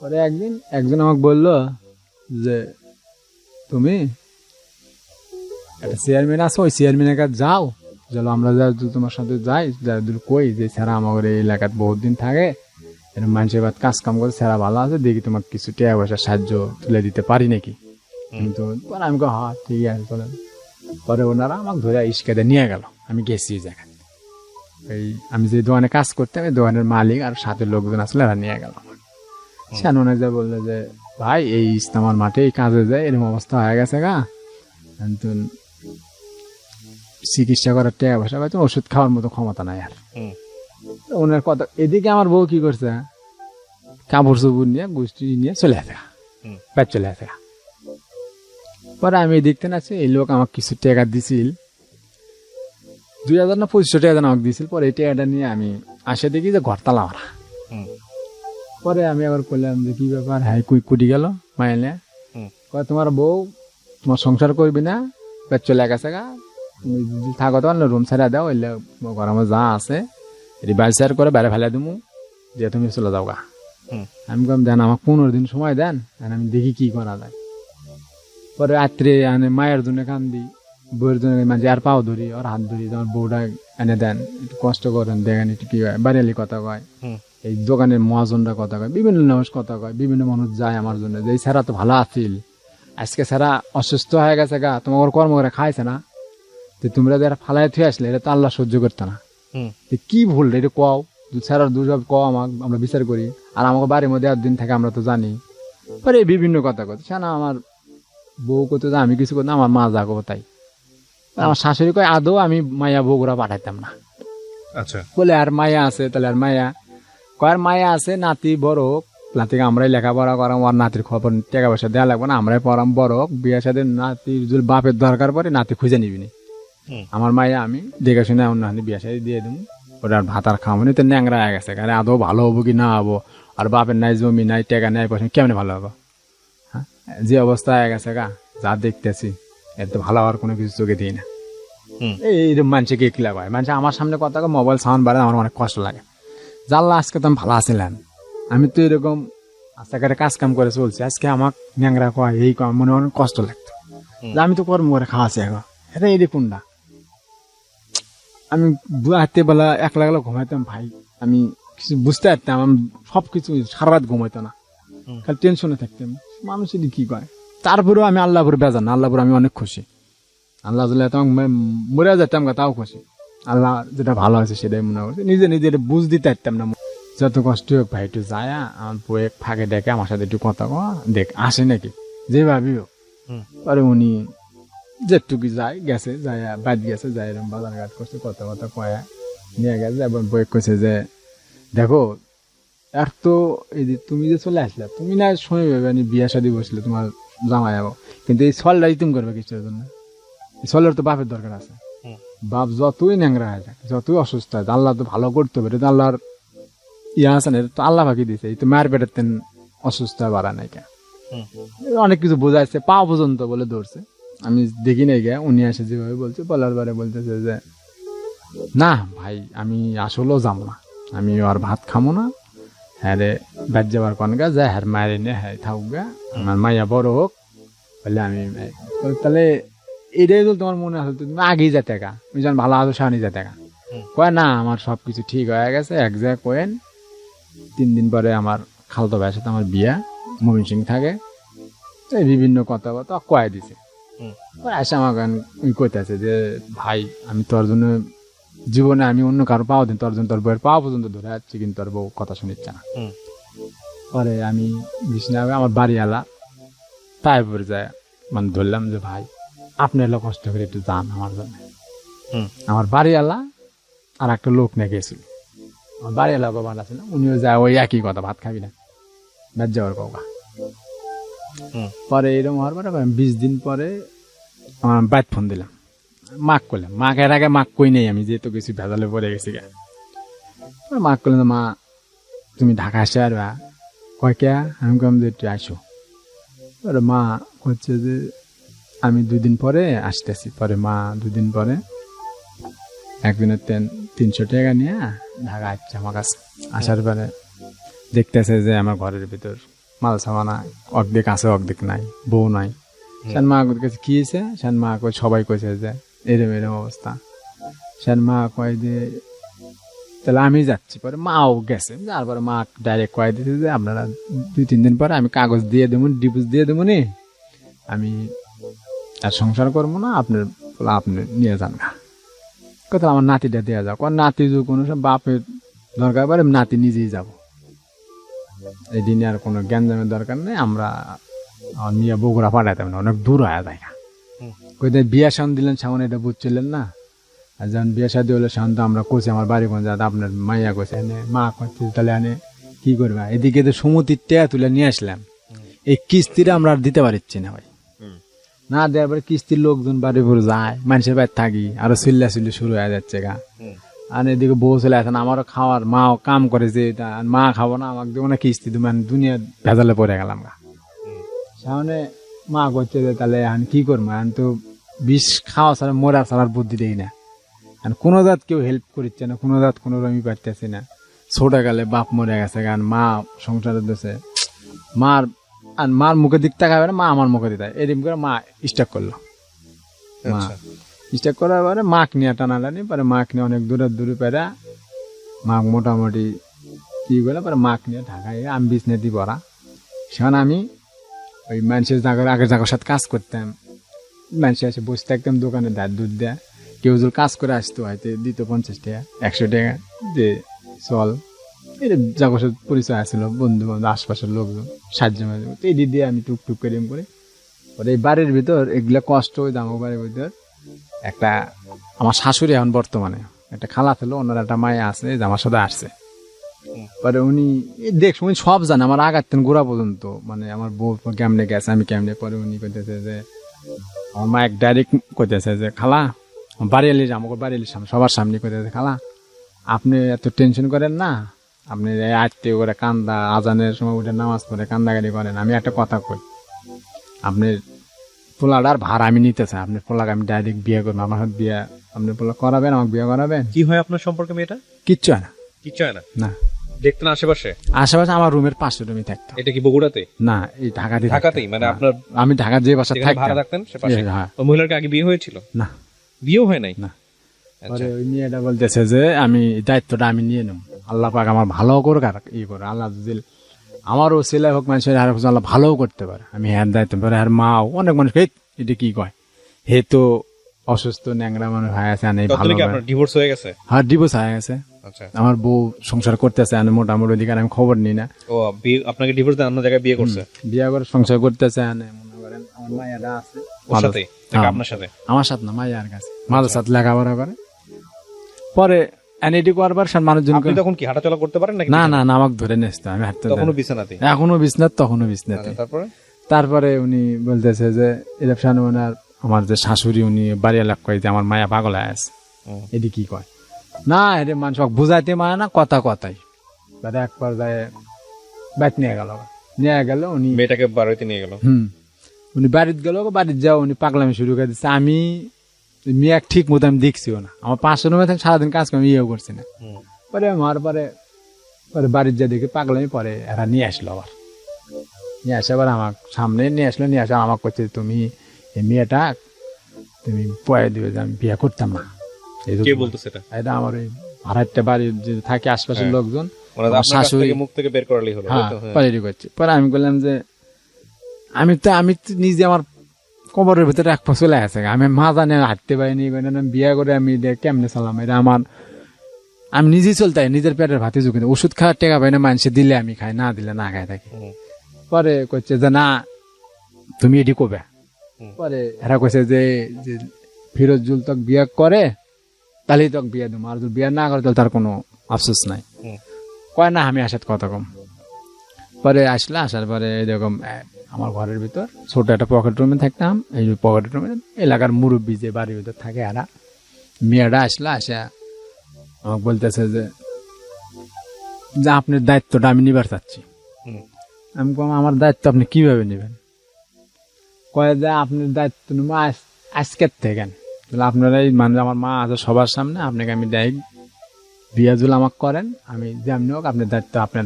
পরে একজন আমাকে বললো যে তুমি একটা চেয়ারম্যান আছো, ওই চেয়ারম্যানের কাছে যাও, চলো আমরা যা তোমার সাথে যাই, কই যে স্যারা আমাদের এই এলাকায় বহুত দিন থাকে, এরকম মানুষের বাদ কাজ কাম করে, স্যারা ভালো আছে, দেখি তোমাকে কিছু টাকা পয়সা সাহায্য তুলে দিতে পারি নাকি। কিন্তু পরে আমি হ্যাঁ ঠিক আছে চলেন। পরে ওনারা আমাকে ধরে ইস্কাতে নিয়ে গেল, আমি গেছি এই জায়গায়, এই আমি যে দোকানে কাজ করতাম এই দোকানের মালিক আর সাথে লোকজন আসলে এরা নিয়ে গেল। সেন অনেক যা বললো যে ভাই এই ইস্তামার মাঠে এই কাজে যায়, এরকম অবস্থা হয়ে গেছে গা, চিকিৎসা করার টাকা পয়সা পাইতো, ওষুধ খাওয়ার মতো ক্ষমতা নাই আর। ওনার কথা এদিকে আমার বউ কি করছে, কাপড় চোপড় নিয়ে গোষ্ঠী নিয়ে চলে আসে, পেট চলে আসে। পরে আমি দেখতে নাচ্ছি, এই লোক আমাকে কিছু টাকা দিছিল, 2000 না 2500 টাকা আমাকে দিছিল। পরে এই টাকাটা নিয়ে আমি আসে দেখি যে ঘরতালা মারা। পরে আমি আবার বললাম যে কি ব্যাপার, হ্যাঁ কুটি গেল মাইলে, তোমার বউ তোমার সংসার করবি না, পেট চলে গেছে গা, তুমি থাকো তো রুম ছাড়া দাও, এলে ঘর আমার যা আছে এটি বাইরে শেয়ার করে বাইরে ফেলে দিমু, দিয়ে তুমি চলে যাও গা। আমি কম দেন আমাকে 15 দিন সময় দেন, আমি দেখি কি করা যায়। পরে রাত্রে মায়ের জন্য কান্দি, বউয়ের জন্য মাঝে আর পাও ধরি, আর হাত ধরি, আমার বউটা এনে দেন, একটু কষ্ট করেন, দেখেন একটু কি হয়, বাড়িয়ালি কথা কয়, এই দোকানের মহাজনরা কথা কয়, বিভিন্ন মানুষ কথা কয়, বিভিন্ন মানুষ যায় আমার জন্য, যে এই স্যারা তো ভালো আছিল, আজকে স্যারা অসুস্থ হয়ে গেছে গা, তোমার কর্ম করে খাইছে না, তো তোমরা যারা ফালাই থুয়ে আসলে এটা তো আল্লাহ সহ্য করতে না, কি ভুল এটা কও, স্যারার দুসব কও আমাকে, আমরা বিচার করি, আর আমাকে বাড়ির মধ্যে একদিন থাকে আমরা তো জানি। পরে বিভিন্ন কথা কথা সেনা আমার বউ করতে আমি কিছু করতাম, আমার মা যা করবো তাই। আমার শাশুড়ি কয় আদৌ আমি মায়া বগুড়া পাঠাইতাম না। আচ্ছা, বলে আর মায়া আছে, তাহলে আর মায়া কয় আর মায়া আছে, নাতি বড় হোক, নাতিকে আমরাই লেখাপড়া করাম, আর নাতির খবর টাকা পয়সা দেওয়া লাগবে না, আমরাই পড়াম, বড় হোক, বিয়ের সাথে নাতির যদি বাপের দরকার পড়ে নাতি খুঁজে নিবি না, আমার মায়া আমি দেখে শুনে অন্য বিয়ে সাথে দিয়ে দেবো, ওটা আর ভাত আর খাওয়াবো না, তো ন্যাংরা হয়ে গেছে, কারণ আদৌ ভালো হবো কি না হবো, আর বাপের নাই জমি নাই টাকা নাই পয়সা কেমনি ভালো হবো, হ্যাঁ যে অবস্থা হয়ে গেছে গা, যা দেখতেছি এর তো ভালো হওয়ার কোনো কিছু চোখে দিই না। এইরকম মানুষকে কিলা কয়, মানুষ আমার সামনে কথা কয়, মোবাইল সাউন্ড বাড়ে, আমার অনেক কষ্ট লাগে। জানলা আজকে তো আমি ভালো আছিলাম, আমি তো এরকম রাস্তাঘাটে কাজ কাম করে চলছি, আজকে আমার ন্যাংরা কয় এই কয়, মনে অনেক কষ্ট লাগতো, আমি তো কর্ম করে খাওয়াছি এখন, এটা এই কোনটা। আমি রাতে বেলা একলা একলা ঘুমাইতাম ভাই, আমি কিছু বুঝতে পারতাম, আমি সবকিছু সারা রাত ঘুমাইতো না, খালি টেনশনে থাকতাম, মানুষ এটি কি কয়। তারপরেও আমি আল্লাহপুর বেজান, আল্লাহপুর আমি অনেক খুশি, আল্লাহ মরে যেতাম তাও খুশি, আল্লাহ যেটা ভালো আছে সেটাই মনে করছে, নিজে নিজে বুঝ দিতে পারতাম না, যত কষ্ট হোক ভাই একটু যায়, আমার বউ ফাঁকে ডেকে আমার সাথে একটু কথা কওয়া, দেখ আসে নাকি যে ভাবি হোক। পরে উনি যেটুকু যায় গেছে, যায় বাদ গেছে, যায় এরকম বাজার ঘাট করছে, কথা কথা কয়া নিয়ে গেছে, এবং বই কইছে যে দেখো আর তো এই যে তুমি যে চলে আসলে, তুমি না সময় ভেবে বিয়ে শাদী বসলে তোমার জামাই যাবো, কিন্তু এই ছলটাই তুমি করবে কিছুর জন্য, এই ছলের তো বাপের দরকার আছে, বাপ যতই ন্যাংরা হয়ে যায়, যতই অসুস্থ হয়, আল্লাহ তো ভালো করতে হবে, এটা তো আল্লাহর ইয়া আছে না, এটা তো আল্লাহ বাকি দিয়েছে, এই তো মায়ের পেটের তেন অসুস্থ বাড়া নাই কে, অনেক কিছু বোঝাইছে, পা পর্যন্ত বলে ধরছে, আমি দেখি নাই গে, উনি এসে যেভাবে বলছে বলার বারে বলতেছে যে না ভাই আমি আসলেও যাবো না, আমি আর ভাত খামো না, হ্যাঁ রে বাদ যাবার কনগা যায়, হ্যাঁ মায়ের এনে হ্যাঁ থাকুক গা, আমার মাইয়া বড় হোক, বলে আমি তাহলে এটাই তো তোমার মনে আছে, তুমি আগেই যেতে গা, তুমি যখন ভালো আছো সামনে যেতে গা, কয় না আমার সবকিছু ঠিক হয়ে গেছে, এক জায়গায় কয়েন 3 দিন পরে আমার খালতো ভাইয়ের সাথে আমার বিয়া, মমিন সিং থাকে, বিভিন্ন কথা কথা কয়ে দিছে। আসে আমাকে কইতেছে যে ভাই আমি তোর জন্য জীবনে আমি অন্য কারো পাও দিন, তোর জন্য তোর বউয়ের পাওয়া পর্যন্ত ধরে যাচ্ছি, কিন্তু তোর বউ কথা শুনিচ্ছে না। পরে আমি বিছনা আমার বাড়ি আলা তাই পরে যায়, মানে ধরলাম যে ভাই আপনি এলো কষ্ট করে একটু যান আমার জন্য। আমার বাড়ি আলা আর একটা লোক নিয়ে গেছিল, আমার বাড়ি আলা বাবা ছিল, উনিও যায় ওই একই কথা, ভাত খাবি না ব্যাট যাওয়ার কাউকা। পরে এরকম হওয়ার পরে 20 দিন পরে আমার বাইট ফোন দিলাম, মাক করলাম, মাকে এর আগে মাক কই নেই আমি, যেহেতু কিছু ভেজালে পড়ে গেছি গা, মাক করলাম মা তুমি ঢাকা আসে আর কয় কে আমি কম যে একটু আসো। পরে মা হচ্ছে যে আমি 2 দিন পরে আসতেছি। পরে মা 2 দিন পরে একদিনের 300 টাকা নিয়ে ঢাকা আসছে আমার কাছে। আসার পরে দেখতেছে যে আমার ঘরের ভিতর মাল সামানা অর্ধেক আছে অর্ধেক নাই, বউ নাই। সেন মা কাছে কি হয়েছে, সেন মা সবাই কইছে যে এরম এরম অবস্থা। সেন মা কয় যে তাহলে আমি যাচ্ছি। পরে মাও গেছে, তারপরে মা ডাইরেক্ট কয়ে দিচ্ছে যে আপনারা 2-3 দিন পরে আমি কাগজ দিয়ে দেবো, ডিভোর্স দিয়ে দেবো নি, আমি আর সংসার করবো না, আপনার আপনি নিয়ে যান না। কথা আমার নাতিটা দেওয়া যাও, কারণ নাতি যদি কোনো বাপের দরকার পড়ে নাতি নিজেই যাব। এই দিনে আর কোনো জ্ঞানজামের দরকার নেই, আমরা নিয়ে বগুড়া পাঠাইতাম না, অনেক দূর হয়ে যায়। কই বিয়া শান দিলেন সামনে, এটা বুঝছিলেন না। আর যখন বিয়ে শাদী হলো সামনে তো আমরা কোচে আমার বাড়ি কোন যাতে আপনার মাইয়া কোচে এনে মা করছে, তাহলে এনে কি করবে। এদিকে তো সমুদ্রের টেয়া তুলে নিয়ে আসলাম, এই কিস্তিটা আমরা আর দিতে পারছি না ভাই। না দেওয়ার পরে কিস্তির লোকজন বাড়ি ভরে যায়, মানুষের বাড়ি থাকি, আরো চিল্লা শুরু হয়ে যাচ্ছে গা। আর এদিকে বউ চলে আসেন, আমারও খাওয়ার, মাও কাম করে যে এটা মা খাবো না, আমাকে দেবো না কিস্তি, তুমি দুনিয়া ভেজালে পড়ে গেলাম গা। সামনে মা করছে যে তাহলে এখন কি করবো, এখন তো বিষ খাওয়া ছাড়া মরা ছাড়ার বুদ্ধি দেই না। কোনো জাত কেউ হেল্প করছে না, কোনো জাত কোনো রকমই পারতেছে না। ছোট গেলে বাপ মরে গেছে, কারণ মা সংসারে দিয়েছে, মার মুখের দিক তাকাবে না, মা আমার মুখে দিতে এরকম করে মা স্টাক করলো। মা স্টাক করার পরে মাক নিয়ে টানাটানি, পরে মাক নিয়ে অনেক দূরে পেরা মাক মোটামুটি কি বলে, পরে মাক নিয়ে ঢাকায় আমি বিছনাতি পড়া। সেখানে আমি ওই মানুষের আগের জায়গার সাথে কাজ করতাম, মানুষের এসে বসে থাকতাম দোকানে, দুধ দেয়া, কেউ যদি কাজ করে আসতো হয়তো দিত 50 টাকা 100 টাকা, যে চল এই জাগর সাথে পরিচয় আসছিল, বন্ধু বান্ধব আশপাশের লোকজন সাহায্য মাঝে এই দিয়ে আমি টুকটুক করে করে। ওর এই বাড়ির ভিতর এগুলা কষ্ট হয়ে আমার বাড়ির ভিতর একটা আমার শাশুড়ি এখন বর্তমানে একটা খালা ছিল, ওনার একটা মায়া আছে যে আমার সাথে আসছে। পরে উনি উনি সব জানে, আমার আগাতেন গোড়া পর্যন্ত, মানে আমার বউ কেমনে গেছে আমি কেমনে। পরে উনি কইতেছে যে আমার মা এক ডাইরেক্ট কইতেছে যে খালা বাড়ি এলি, আমাকে বাড়ি এলি সবার সামনে কইতেছে খালা আপনি এত টেনশন করেন না, আপনি আজকে করে কান্দা আজানের সময় উঠে নামাজ পড়ে কান্দাগাড়ি করেন, আমি একটা কথা কই, আপনি পোলাটার ভার আমি নিতে চাই, আপনি পোলাকে আমি ডাইরেক্ট বিয়ে করবো, আমার হাত বিয়ে আপনি পোলা করাবেন, আমাকে বিয়ে করাবেন। কি হয় আপনার সম্পর্কে মেয়েটা? কিচ্ছু হয় না। কিচ্ছু হয় না? না। দেখতেন আশেপাশে? আশেপাশে আমার রুমের পাশে রুমই থাকতো। এটা কি বগুড়াতে? না, এই ঢাকাতেই। ঢাকাতেই? মানে আপনার আমি ঢাকা যে বাসা ভাড়া থাকতেন সে পাশে? ওই মহিলার আগে বিয়ে হয়েছিল? না, বিয়েও হয় নাই। না। পরে ওই মেয়েটা বলতেছে যে আমি দায়িত্বটা আমি নিয়ে নেব, আল্লাহ পাক আমার ভালো করুক, আর ই করে আল্লাহ যদি আমারও ছেলে হোক মানুষের আর আল্লাহ ভালোও করতে পারে, আমি হ্যাঁ দায়িত্ব পারে। আর মাও অনেক মানুষ এটা কি কয়, হে তো অসুস্থ ন্যাংরা মানুষ হয়ে আছে, ভালো ডিভোর্স হয়ে গেছে। হ্যাঁ ডিভোর্স হয়ে গেছে। আমার বউ সংসার করতেছে মোটামুটি দিকে, আমি খবর নিই না। ও আপনাকে ডিভোর্স দিয়ে অন্য জায়গায় বিয়ে করছে? বিয়ে করে সংসার করতেছে, মনে করেন আমার মায়েরা আছে আপনার সাথে? আমার সাথে না, মায়ের কাছে, মাদের সাথে লেখাপড়া করে। পরে এনএডি করবার মানুষজন তখন কি হাঁটাচলা করতে পারেন নাকি? না না, আমাকে ধরে নেসতো, আমি হাঁটতে তখনও বিছানাতে? এখনো বিছনাত, তখনও বিছনাতে। তারপরে উনি বলতেছে যে ইলেকশন ওনার আমার যে শাশুড়ি উনি বাড়ি এলাক কয় যে আমার মায়া পাগল হয়ে আছে, এটি কি কয় না, এটা মানুষ বুঝাইতে মানে না, কথাই একবার যায় বাইক নিয়ে গেল উনি মেয়েটাকে বাড়িতে নিয়ে গেল। উনি বাড়িতে গেল, বাড়িতে যাও উনি পাগলামি শুরু করে দিচ্ছে। আমি মেয়ে ঠিক মতো আমি দেখছিও না, আমার 500 রুমে সারাদিন কাজ করে ইয়েও করছি না। পরে আমার পরে বাড়ির যা দেখি পাগলামি, পরে এরা নিয়ে আসলো, আবার নিয়ে আসে, আবার আমার সামনে নিয়ে আসলো, নিয়ে আসে আমাকে করছে তুমি এই মেয়েটা তুমি পয়ে দিবে যে আমি বিয়ে করতাম না। কে বলতেছে এটা? এটা আমার ওই ভাড়াটা বাড়ির যে থাকে আশপাশের লোকজন, শাশুড়ি মুখ থেকে বের করালেই হলো। করছে। পরে আমি বললাম যে আমি তো নিজে আমার কবরের ভিতরে এক চলে আছে, আমি মা জানে হাঁটতে পারিনি, বিয়ে করে আমি কেমনে চালাম, এটা আমার আমি নিজেই চলতে নিজের পেটের ভাতে ঝুঁকি, ওষুধ খাওয়ার টাকা পাই না, মানুষে দিলে আমি খাই, না দিলে না খাই থাকি। পরে করছে যে না তুমি এটি কবে। পরে এরা কইছে যে ফিরোজুল তক বিয়ে করে তাহলেই তক বিয়ে দেবো, আর যদি বিয়ে না করে তাহলে তার কোনো আফসোস নাই। কয় না আমি আসার কথা কম। পরে আসার পরে এরকম আমার ঘরের ভিতর ছোট একটা পকেট রুমে থাকতাম, এই পকেট রুমে এলাকার মুরব্বী যে বাড়ির ভিতর থাকে এরা, মেয়েটা আসা আমাকে বলতেছে যে যে আপনার দায়িত্বটা আমি নিবার চাচ্ছি। আমি কম আমার দায়িত্ব আপনি কিভাবে নেবেন? কয়ে যে আপনার দায়িত্ব নেবো আজকের থেকে। আপনারা এই মানে আমার মা আছে সবার সামনে, আপনাকে আমি ডাইরেক্ট বিয়া জুল আমাকে করেন, আমি যেমনি হোক আপনার দায়িত্ব, আপনার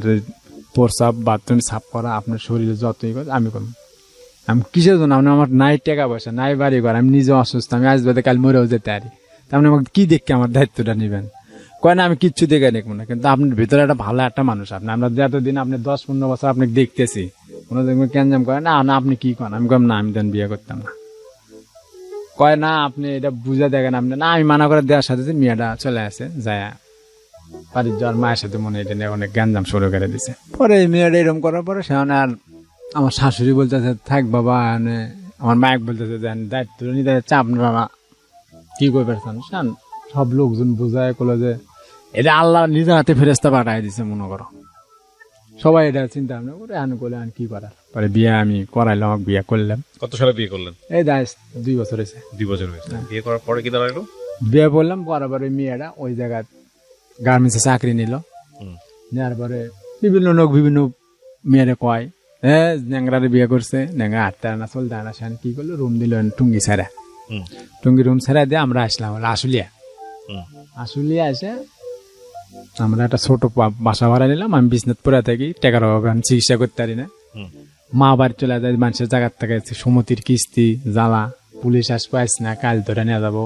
প্রসাব বাথরুম সাফ করা, আপনার শরীরে যতই করে আমি করবো। আমি কিসের জন্য? আপনি আমার নাই টাকা পয়সা, নাই বাড়ি ঘর, আমি নিজে অসুস্থ, আমি আজ বাদে কাল মরেও যেতে পারি, তা আপনি আমাকে কি দেখে আমার দায়িত্বটা নেবেন? কয় না আমি কিচ্ছু দেখে দেখবো না, কিন্তু আপনার ভিতরে একটা ভালো একটা মানুষ। আমরা যতদিন আপনি 10-15 বছর আপনাকে দেখতেছি, কোনো দেখবেন ক্যানজাম করে না না আপনি কি করেন? আমি কম না, আমি দেন বিয়ে করতাম না। কয় না আপনি এটা বুঝে দেখেন, আপনি না, আমি মানা করে দেওয়ার সাথে মেয়েটা চলে আসে যায় বাড়ির যাওয়ার মায়ের সাথে মনে এটা নিয়ে অনেক গ্যাঞ্জাম শুরু করে দিছে। পরে এই মেয়েটা এরকম করার পরে সেখানে আর আমার শাশুড়ি বলতেছে থাক বাবা, আমার মায়ের বলতেছে যে দায়িত্ব নিতে চাচ্ছে আপনারা কি করে পারছেন। সব লোকজন বুঝায় করলো যে এটা আল্লাহ নিজের হাতে ফেরেস্তা পাঠাই দিছে মনে করো। সবাই এটা চিন্তা ভাবনা করে আন করলে আর কি করার। পরে বিয়ে আমি করাইলাম, আমাকে বিয়ে করলাম। কত সালে বিয়ে করলেন? এই 2 বছর হয়েছে। 2 বছর হয়েছে। বিয়ে করার পরে কি দাঁড়ালো? বিয়ে করলাম, করার পরে মেয়েটা ওই জায়গায় গার্মেন্টসে চাকরি নিল। নেওয়ার পরে বিভিন্ন লোক বিভিন্ন মেয়েরা কয় ন্যাংরারে বিয়ে করছে, ন্যাংরা হাঁটতে আনা চলতে আনা, সেখানে কি করলো রুম দিল টুঙ্গি ছাড়া। টুঙ্গি রুম ছাড়া দিয়ে আমরা আসলাম আশুলিয়া এসে আমরা একটা ছোট বাসা ভাড়া নিলাম। আমি বিছনাথ পরে থাকি, টাকার অভাবে আমি চিকিৎসা করতে পারি না। মা বাড়ি চলে যায়, মানুষের জায়গার থেকে সমতির কিস্তি জ্বালা, পুলিশ আসবে আস না, কাজ ধরে নিয়ে যাবো।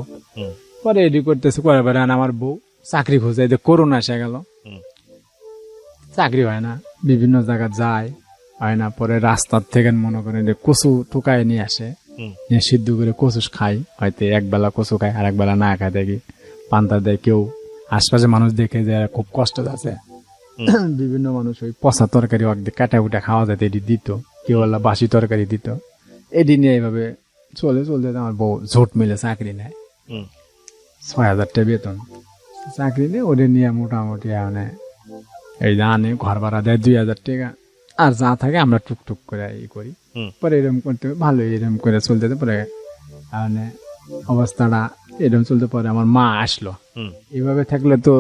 পরে এডি করতেছে, করে পরে আমার বউ চাকরি খোঁজে, করোনা এসে গেল, চাকরি হয় না, বিভিন্ন জায়গা যায় হয় না। পরে রাস্তার থেকে মনে করেন যে কচু টুকায় নিয়ে আসে, নিয়ে সিদ্ধ করে কচু খাই, হয়তো একবেলা কচু খাই আর একবেলা না খাই দেখি পান্তা দেয় কেউ। আশপাশে মানুষ দেখে যে খুব কষ্ট আছে, বিভিন্ন মানুষ ওই পচা তরকারি একদিন কাটা উঠা খাওয়া যেত, এটি দিত, কেউ আল্লাহ বাসি তরকারি দিত। এটি নিয়ে এইভাবে চলে চলতে আমার বউ ঝোট মিলে চাকরি নেয়, 6,000 টাকা বেতন চাকরি নিয়ে। ওদের নিয়ে মোটামুটি মানে এই আনে ঘর ভাড়া দেয় 2,000 টাকা, আর যা থাকে আমরা টুকটুক করে ই করি। পরে এরকম করতে ভালো, এরকম করে চলতে পরে মানে অবস্থাটা এরকম চলতে পরে আমার মা আসলো। এভাবে থাকলে তো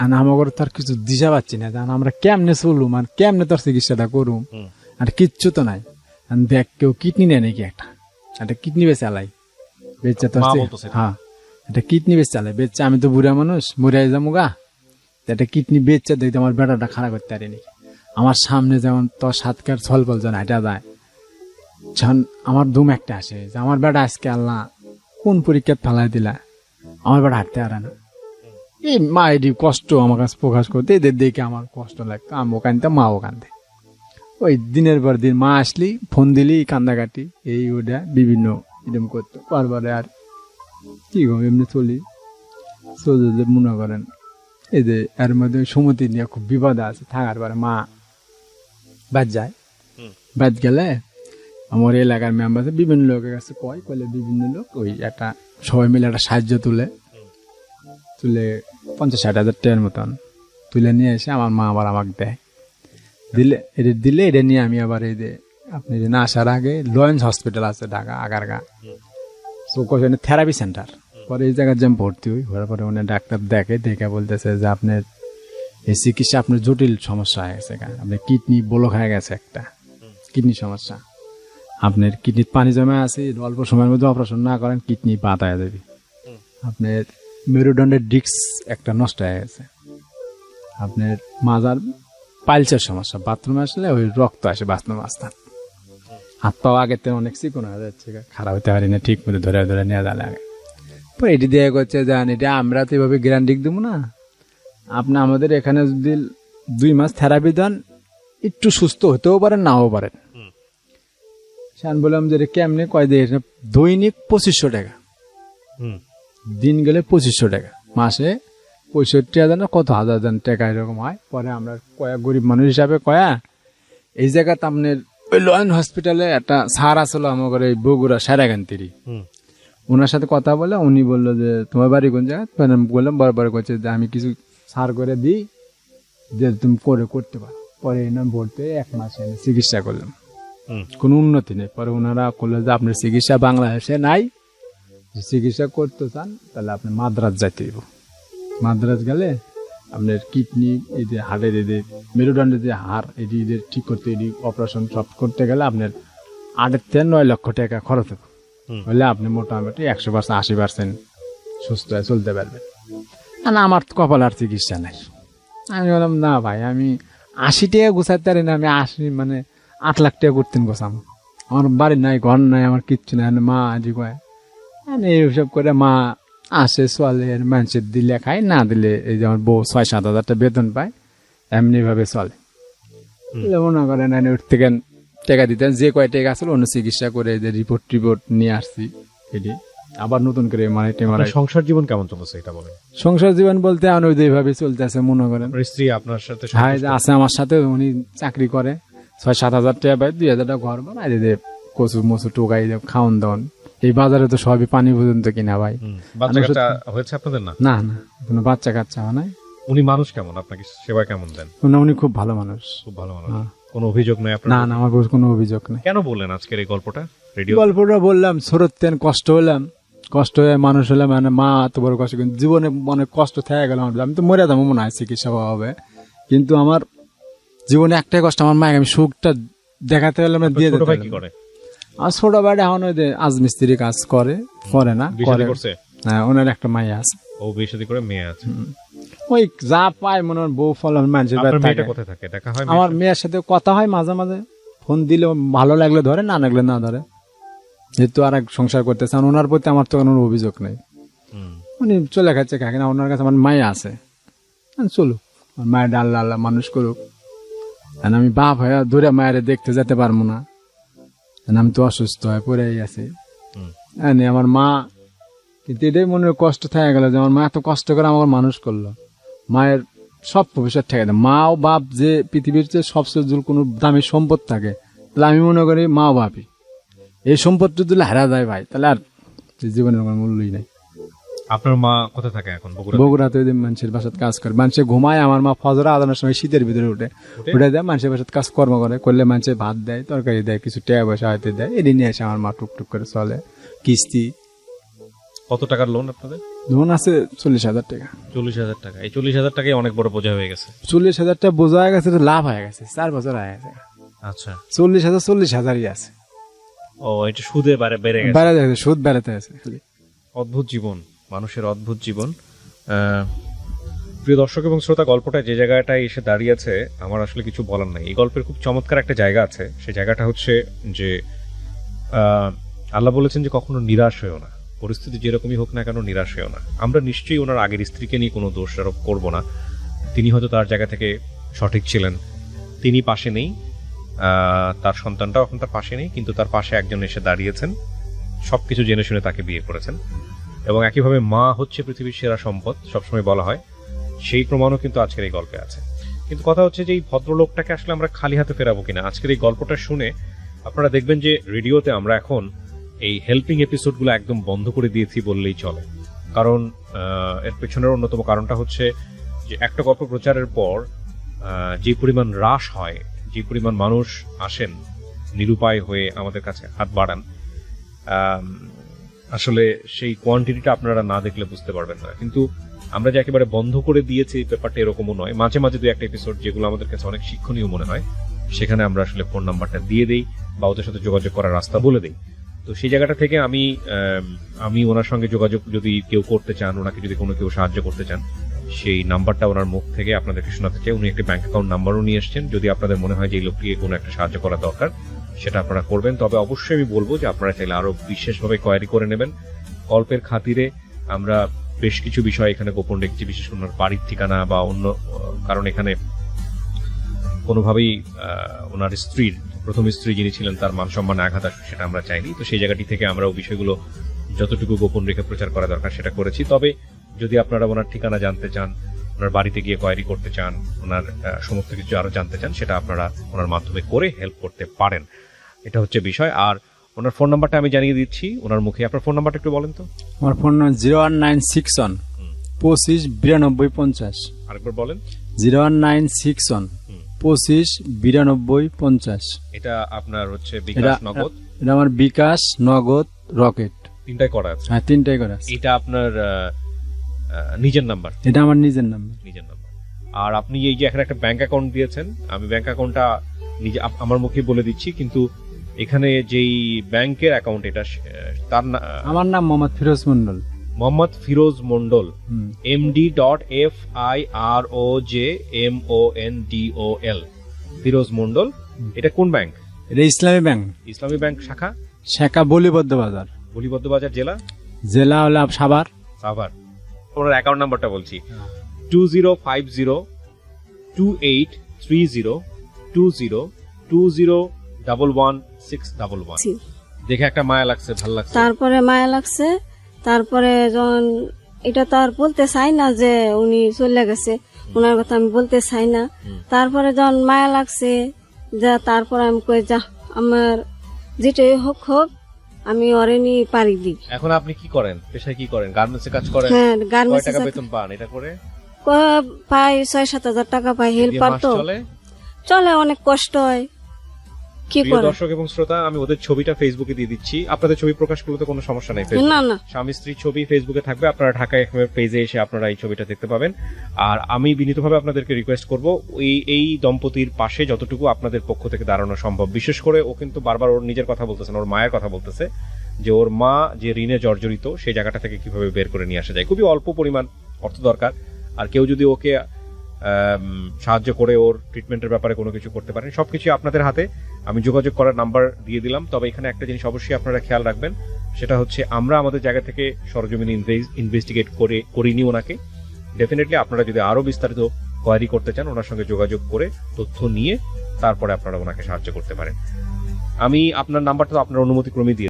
আমাকে তো আর কিছু দিশা পাচ্ছি না, জান আমরা কেমনে চলুম আর কেমনে তোর চিকিৎসাটা করুম, আর কিচ্ছু তো নাই। দেখ কেউ কিডনি নেয় নাকি, একটা কিডনি বেচে আলাই বেচে তোর, হ্যাঁ একটা কিডনি বেচে আলাই বেচছে। আমি তো বুড়া মানুষ, মরে যাবো গা, একটা কিডনি বেচছে দেখতে আমার বেটাটা খারাপ করতে পারি নাকি। আমার সামনে যেমন তোর 7 কার ছলপল জন হাঁটা যায়, আমার দুম একটা আসে যে আমার বেটা আজকে আল্লাহ কোন পরীক্ষা ফেলাই দিলা, আমার বেটা হাঁটতে পারে না। এই মা এটি কষ্ট আমার কাছে প্রকাশ করতে, এদের দেখে আমার কষ্ট লাগতো। আমিও কানতাম, মাও কান্দে। ওই দিনের পর দিন মা আসলি ফোন দিলি কান্দাকাটি এই ওটা বিভিন্ন এরকম করতো। বারবারে আর কি গো এমনি চলি চলতে মনে করেন এই যে এর মধ্যে সমতি নিয়ে খুব বিপদ আছে থাকার পরে মা বাদ যায়। বাদ গেলে আমার এলাকার মেম্বার বিভিন্ন লোকের কাছে কইলে বিভিন্ন লোক ওই একটা সবাই মিলে একটা সাহায্য তুলে 50-60 হাজার টাকার মতন তুলে নিয়ে এসে আমার মা আবার আমাকে দেয়। দিলে এটা নিয়ে আমি আবার এই যে আপনি যে না আসার আগে লয়েন্স হসপিটাল আছে ঢাকা আগারগা, থেরাপি সেন্টার, পরে এই জায়গায় যেমন ভর্তি হই, হওয়ার পরে উনি ডাক্তার দেখে বলতেছে যে আপনার এই চিকিৎসা আপনার জটিল সমস্যা হয়ে গেছে, আপনার কিডনি ব্লক হয়ে গেছে, একটা কিডনি সমস্যা, আপনার কিডনির পানি জমা আছে, অল্প সময়ের মধ্যে অপারেশন না করেন কিডনি বাদ হয়ে যাবে, আপনার মেরুদণ্ডের ডিস্ক একটা নষ্ট হয়ে গেছে, আপনার মাজার পাইলসের সমস্যা, বাথরুমে আসলে ওই রক্ত আসে বাথরুম আসতাম, হাত পাও আগের থেকে অনেক চিকন হয়ে যাচ্ছে, খারাপ হতে পারি না, ঠিক মতো ধরে ধরে নেওয়া যায় লাগে। পরে এটি দিয়ে করছে জান এটা আমরা তো এভাবে গ্যারান্টি দেবো না, আপনি আমাদের এখানে যদি 2 মাস থেরাপি দেন একটু সুস্থ হতেও পারেন নাও পারেন। সেন বললাম যে কেমনে, কয় দিয়ে দৈনিক 2500 টাকা, দিন গেলে 2500 টাকা, মাসে 65,000 কত হাজার টাকা এরকম হয়। পরে আমরা গরিব মানুষ হিসাবে এই জায়গাতে আপনার ওই লয়ন হসপিটালে একটা স্যার আসলো আমাদের এই বগুড়া সারাগান্তিরি, ওনার সাথে কথা বলে উনি বললো যে তোমার বাড়ি কোন জায়গায়, বললাম বারবার করছে যে আমি কিছু সার করে দিই যে তুমি করতে পারো। পরে এনে ভর্তি 1 মাস এনে চিকিৎসা করলাম, কোনো উন্নতি নেই। পরে ওনারা করলো যে আপনার চিকিৎসা বাংলাদেশে নাই, চিকিৎসা করতে চান তাহলে আপনি মাদ্রাজ যাইতে হইব, মাদ্রাজ গেলে আপনার কিডনি এই যে হাড়ের এই যে মেরুদণ্ডের যে হাড় এটি এদের ঠিক করতে এটি অপারেশন সব করতে গেলে আপনার 8 থেকে 9 লক্ষ টাকা খরচ হবে। হলে আপনি মোটামুটি 100% 80% সুস্থ হয়ে চলতে পারবেন। না আমার তো কপাল আর চিকিৎসা নাই। আমি বললাম না ভাই আমি 80 টাকা গুছাতে পারি না, আমি 8 লাখ টাকা করতেন গোছাম। আমার বাড়ি নাই, ঘর নাই, আমার কিচ্ছু নাই। মা আজি কয় এইসব করে মা আসে চলে, মানুষের দিলে খায়, না দিলে এই যে আমার বউ 6-7 হাজার টাকা বেতন পায়, এমনি ভাবে চলে। মনে করেন ওর থেকে টাকা দিতেন, যে কয় টাকা আসলে অন্য চিকিৎসা করে যে রিপোর্ট নিয়ে আসছি এটি আবার নতুন করে সংসার জীবন কেমন চলছে এটা বলেন? সংসার জীবন বলতে আমি ওইভাবে চলতে আছে। মনে করেন স্ত্রী আপনার সাথে হ্যাঁ আছে আমার সাথে, উনি চাকরি করে, 6-7 হাজার টাকা পায়, 2 হাজার টাকা ঘর বানাই দিয়ে কচু মচু টোকাই খাওয়ান দাওয়ান। এই বাজারে তো সবই পানি পর্যন্ত কিনা ভাই। বাচ্চা হয়েছে আপনাদের? না না না কোনো বাচ্চা কাচ্চা নাই। উনি মানুষ কেমন, আপনাকে সেবা কেমন দেন? উনি খুব ভালো মানুষ। খুব ভালো মানুষ, কোনো অভিযোগ নাই আপনার? না না আমার কোনো অভিযোগ নাই। কেন বললেন আজকের এই গল্পটা? গল্পটা বললাম ছোটতেন কষ্ট হলাম, কষ্ট হয়ে মানুষ হলাম, মা এত বড় কষ্ট, কিন্তু জীবনে অনেক কষ্ট থেকে গেল। আমি তো মরে যাবো মনে হয় চিকিৎসা হবে, কিন্তু আমার জীবনে একটাই কষ্ট, আমার মাকে আমি সুখটা দেখাতে পারলাম না, দিয়ে দিতে। আর ছোট ভাইটা এখন ওই যে আজমিস্ত্রি কাজ করে না করে, হ্যাঁ ওনার একটা মাইয়া আছে। ও বিয়ে শাদী করে মেয়ে আছে। ওই যা পায় মনে হয় বউ ফল মানুষের দেখা হয়। আমার মেয়ের সাথে কথা হয় মাঝে মাঝে, ফোন দিলে ভালো লাগলে ধরে, না লাগলে না ধরে। যেহেতু আর এক সংসার করতেছে, ওনার প্রতি আমার তো কোনো অভিযোগ নেই। উনি চলে খাচ্ছে খায় না, ওনার কাছে আমার মায়া আছে, চলুক মায়ের আল্লাহ আল্লাহ মানুষ করুক। আমি বাপ হয়ে দূরে মায়ের দেখতে যেতে পারবো না, আমি তো অসুস্থ হয়ে পড়েই আছি। আমার মা কিন্তু এটাই মনে কষ্ট থেকে গেল যে আমার মা এত কষ্ট করে আমার মানুষ করলো, মায়ের সব ভবিষ্যৎ ঠেকে দেয়। মা ও বাপ যে পৃথিবীর যে সবচেয়ে যদি কোনো দামি সম্পদ থাকে, তাহলে আমি মনে করি মা ও বাপই। এই সম্পদটা যদি হারা যায় ভাই, তাহলে আর জীবনের কোনো মূল্যই নেই। আপনার মা কোথায় থাকে এখন? বগুড়াতে মানুষের বাসায় কাজ করে, মানুষে ঘুমায়। আমার মা ফজর আদানের সময় শীতের ভিতরে উঠে দেয়, মানুষের বাসায় কাজ কর্ম করলে মানুষের ভাত দেয়, তরকারি দেয়, কিছু টাকা পয়সা হয়তো দেয়, এটি নিয়ে এসে আমার মা টুকটুক করে চলে। কিস্তি কত টাকার লোন আপনাদের? লোন আছে 40,000 টাকা। 40,000 টাকা? এই 40,000 টাকাই অনেক বড় বোঝা হয়ে গেছে। 40,000 টাকা বোঝা হয়ে গেছে, লাভ হয়ে গেছে, 4 বছর হয়ে গেছে। আচ্ছা 40,000 আছে। ও এটা সুদে বেড়ে গেছে, সুদ বেড়াতে আছে। অদ্ভুত জীবন, মানুষের অদ্ভুত জীবন। প্রিয় দর্শক এবং শ্রোতা, গল্পটা যে জায়গাটায় এসে দাঁড়িয়েছে আমার আসলে কিছু বলার নাই। এই গল্পের খুব চমৎকার একটা জায়গা আছে, সেই জায়গাটা হচ্ছে যে আল্লাহ বলেছেন যে কখনো নিরাশ হয়েও না, পরিস্থিতি যেরকমই হোক না কেন নিরাশ হয়েও না। আমরা নিশ্চয়ই ওনার আগের স্ত্রীকে নিয়ে কোনো দোষ আরোপ করবো না, তিনি হয়তো তার জায়গা থেকে সঠিক ছিলেন, তিনি পাশে নেই, তার সন্তানটাও এখন তার পাশে নেই, কিন্তু তার পাশে একজন এসে দাঁড়িয়েছেন, সবকিছু জেনে শুনে তাকে বিয়ে করেছেন। এবং একইভাবে মা হচ্ছে পৃথিবীর সেরা সম্পদ, সবসময় বলা হয়, সেই প্রমাণও কিন্তু আজকের এই গল্পে আছে। কিন্তু কথা হচ্ছে যে এই ভদ্রলোকটাকে আসলে আমরা খালি হাতে ফেরাবো কিনা। আজকের এই গল্পটা শুনে আপনারা দেখবেন যে রেডিওতে আমরা এখন এই হেল্পিং এপিসোডগুলো একদম বন্ধ করে দিয়েছি বললেই চলে। কারণ এর পেছনের অন্যতম কারণটা হচ্ছে যে একটা গল্প প্রচারের পর যে পরিমাণ হ্রাস হয়, যে পরিমাণ মানুষ আসেন নিরুপায় হয়ে আমাদের কাছে হাত বাড়ান, আসলে সেই কোয়ান্টিটিটা আপনারা না দেখলে বুঝতে পারবেন না। কিন্তু আমরা যে একেবারে বন্ধ করে দিয়েছি ব্যাপারটা এরকমও নয়। মাঝে মাঝে 2-1 এপিসোড যেগুলো আমাদের কাছে অনেক শিক্ষণীয় মনে হয়, সেখানে আমরা আসলে ফোন নাম্বারটা দিয়ে দেই বা ওদের সাথে যোগাযোগ করার রাস্তা বলে দিই। তো সেই জায়গাটা থেকে আমি ওনার সঙ্গে যোগাযোগ যদি কেউ করতে চান, ওনাকে যদি কোনো কেউ সাহায্য করতে চান, সেই নাম্বারটা ওনার মুখ থেকে আপনাদেরকে শোনাতে চাই। উনি একটা ব্যাংক অ্যাকাউন্ট নাম্বারও নিয়ে এসছেন, যদি আপনাদের মনে হয় যে এই লোকটিকে কোনো একটা সাহায্য করা দরকার, সেটা আপনারা করবেন। তবে অবশ্যই আমি বলবো যে আপনারা চাইলে আরো বিশেষভাবে কোয়ারি করে নেবেন। গল্পের খাতিরে আমরা বেশ কিছু বিষয় এখানে গোপন রেখেছি, বিশেষ করে ওনার বাড়ির ঠিকানা বা অন্য কারণ এখানে কোনোভাবেই ওনার স্ত্রীর, প্রথম স্ত্রী যিনি ছিলেন, তার মান সম্মানে আঘাত আসুক সেটা আমরা চাইনি। তো সেই জায়গাটি থেকে আমরা ওই বিষয়গুলো যতটুকু গোপন রেখে প্রচার করা দরকার সেটা করেছি। তবে যদি আপনারা ওনার ঠিকানা জানতে চান, ওনার বাড়িতে গিয়ে কোয়ারি করতে চান, ওনার সমস্ত কিছু আরো জানতে চান, সেটা আপনারা ওনার মাধ্যমে করে হেল্প করতে পারেন। এটা হচ্ছে বিষয়। আর ওনার ফোন নাম্বারটা আমি জানিয়ে দিচ্ছি ওনার মুখে। আপনার ফোন নাম্বারটা একটু বলেন তো। আমার ফোন নাম্বার 01961 25 92 50। আরেকবার বলেন। 01961 25 92 50। এটা আপনার হচ্ছে বিকাশ নগদ? এটা আমার বিকাশ নগদ রকেট তিনটাই করা আছে। হ্যাঁ তিনটাই করা আছে। এটা আপনার নিজের নাম্বার? এটা আমার নিজের নাম্বার। নিজের নাম্বার। আর আপনি এই যে এখানে একটা ব্যাংক অ্যাকাউন্ট দিয়েছেন, আমি ব্যাংক অ্যাকাউন্টটা নিজে আমার মুখে বলে দিচ্ছি, কিন্তু এখানে যেই ব্যাংকের অ্যাকাউন্ট এটা তার আমার নাম মোহাম্মদ ফিরোজ মন্ডল। মোহাম্মদ ফিরোজ মন্ডল, MD.FIROJMONDOL, ফিরোজ মন্ডল। এটা কোন ব্যাংক? এটা ইসলামী ব্যাংক। ইসলামী ব্যাংক শাখা বলিবদ্ধ বাজার। বলিবদ্ধ বাজার, জেলা হলো সাভার। সাভার। ওনার অ্যাকাউন্ট নাম্বারটা বলছি, 205028302020111611। দেখে একটা মায়া লাগছে, ভাল লাগছে। তারপরে মায়া লাগছে, তারপরে যখন এটা তো আর বলতে চাই না যে উনি চলে গেছে, ওনার কথা আমি বলতে চাই না। তারপরে যখন মায়া লাগছে, যা তারপর আমি কই যা আমার যেটাই হোক হোক আমি ওরে নিয়ে পারি দিই। এখন আপনি কি করেন, পেশায় কি করেন? গার্মেন্টসে কাজ করেন? হ্যাঁ, কয় গার্মেন্টসে টাকা বেতন পান এটা করে? পাই 6-7 হাজার টাকা পাই। হেল্পার তো চলে, অনেক কষ্ট হয়, কি প্রিয় করে। দর্শক এবং শ্রোতা, আমি ওদের ছবিটা ফেসবুকে দিয়ে দিচ্ছি, আপনাদের ছবি প্রকাশ করলে তো কোনো সমস্যা নাই। না না, স্বামী স্ত্রীর ছবি ফেসবুকে থাকবে, আপনারা ঢাকা এফএম পেজে এসে আপনারা এই ছবিটা দেখতে পাবেন। আর আমি বিনীতভাবে আপনাদেরকে রিকোয়েস্ট করব, এই দম্পতির পাশে যতটুকু আপনাদের পক্ষ থেকে দাঁড়ানো সম্ভব। বিশেষ করে ও কিন্তু বারবার ওর নিজের কথা বলতেছে না, ওর মায়ের কথা বলতেছে, যে ওর মা যে ঋণে জর্জরিত সেই জায়গাটা থেকে কিভাবে বের করে নিয়ে আসা যায়। খুবই অল্প পরিমাণ অর্থ দরকার, আর কেউ যদি ওকে সাহায্য করে ওর ট্রিটমেন্টের ব্যাপারে কোনো কিছু করতে পারেন, সবকিছু আপনাদের হাতে। আমি যোগাযোগ করার নাম্বার দিয়ে দিলাম। তবে এখানে একটা জিনিস অবশ্যই আপনারা খেয়াল রাখবেন, সেটা হচ্ছে আমরা আমাদের জায়গা থেকে সরজমিনে ইনভেস্টিগেট করিনি ওনাকে। ডেফিনেটলি আপনারা যদি আরো বিস্তারিত কোয়ারি করতে চান, ওনার সঙ্গে যোগাযোগ করে তথ্য নিয়ে তারপরে আপনারা ওনাকে সাহায্য করতে পারেন। আমি আপনার নাম্বারটা তো আপনার অনুমতি ক্রমে দিয়ে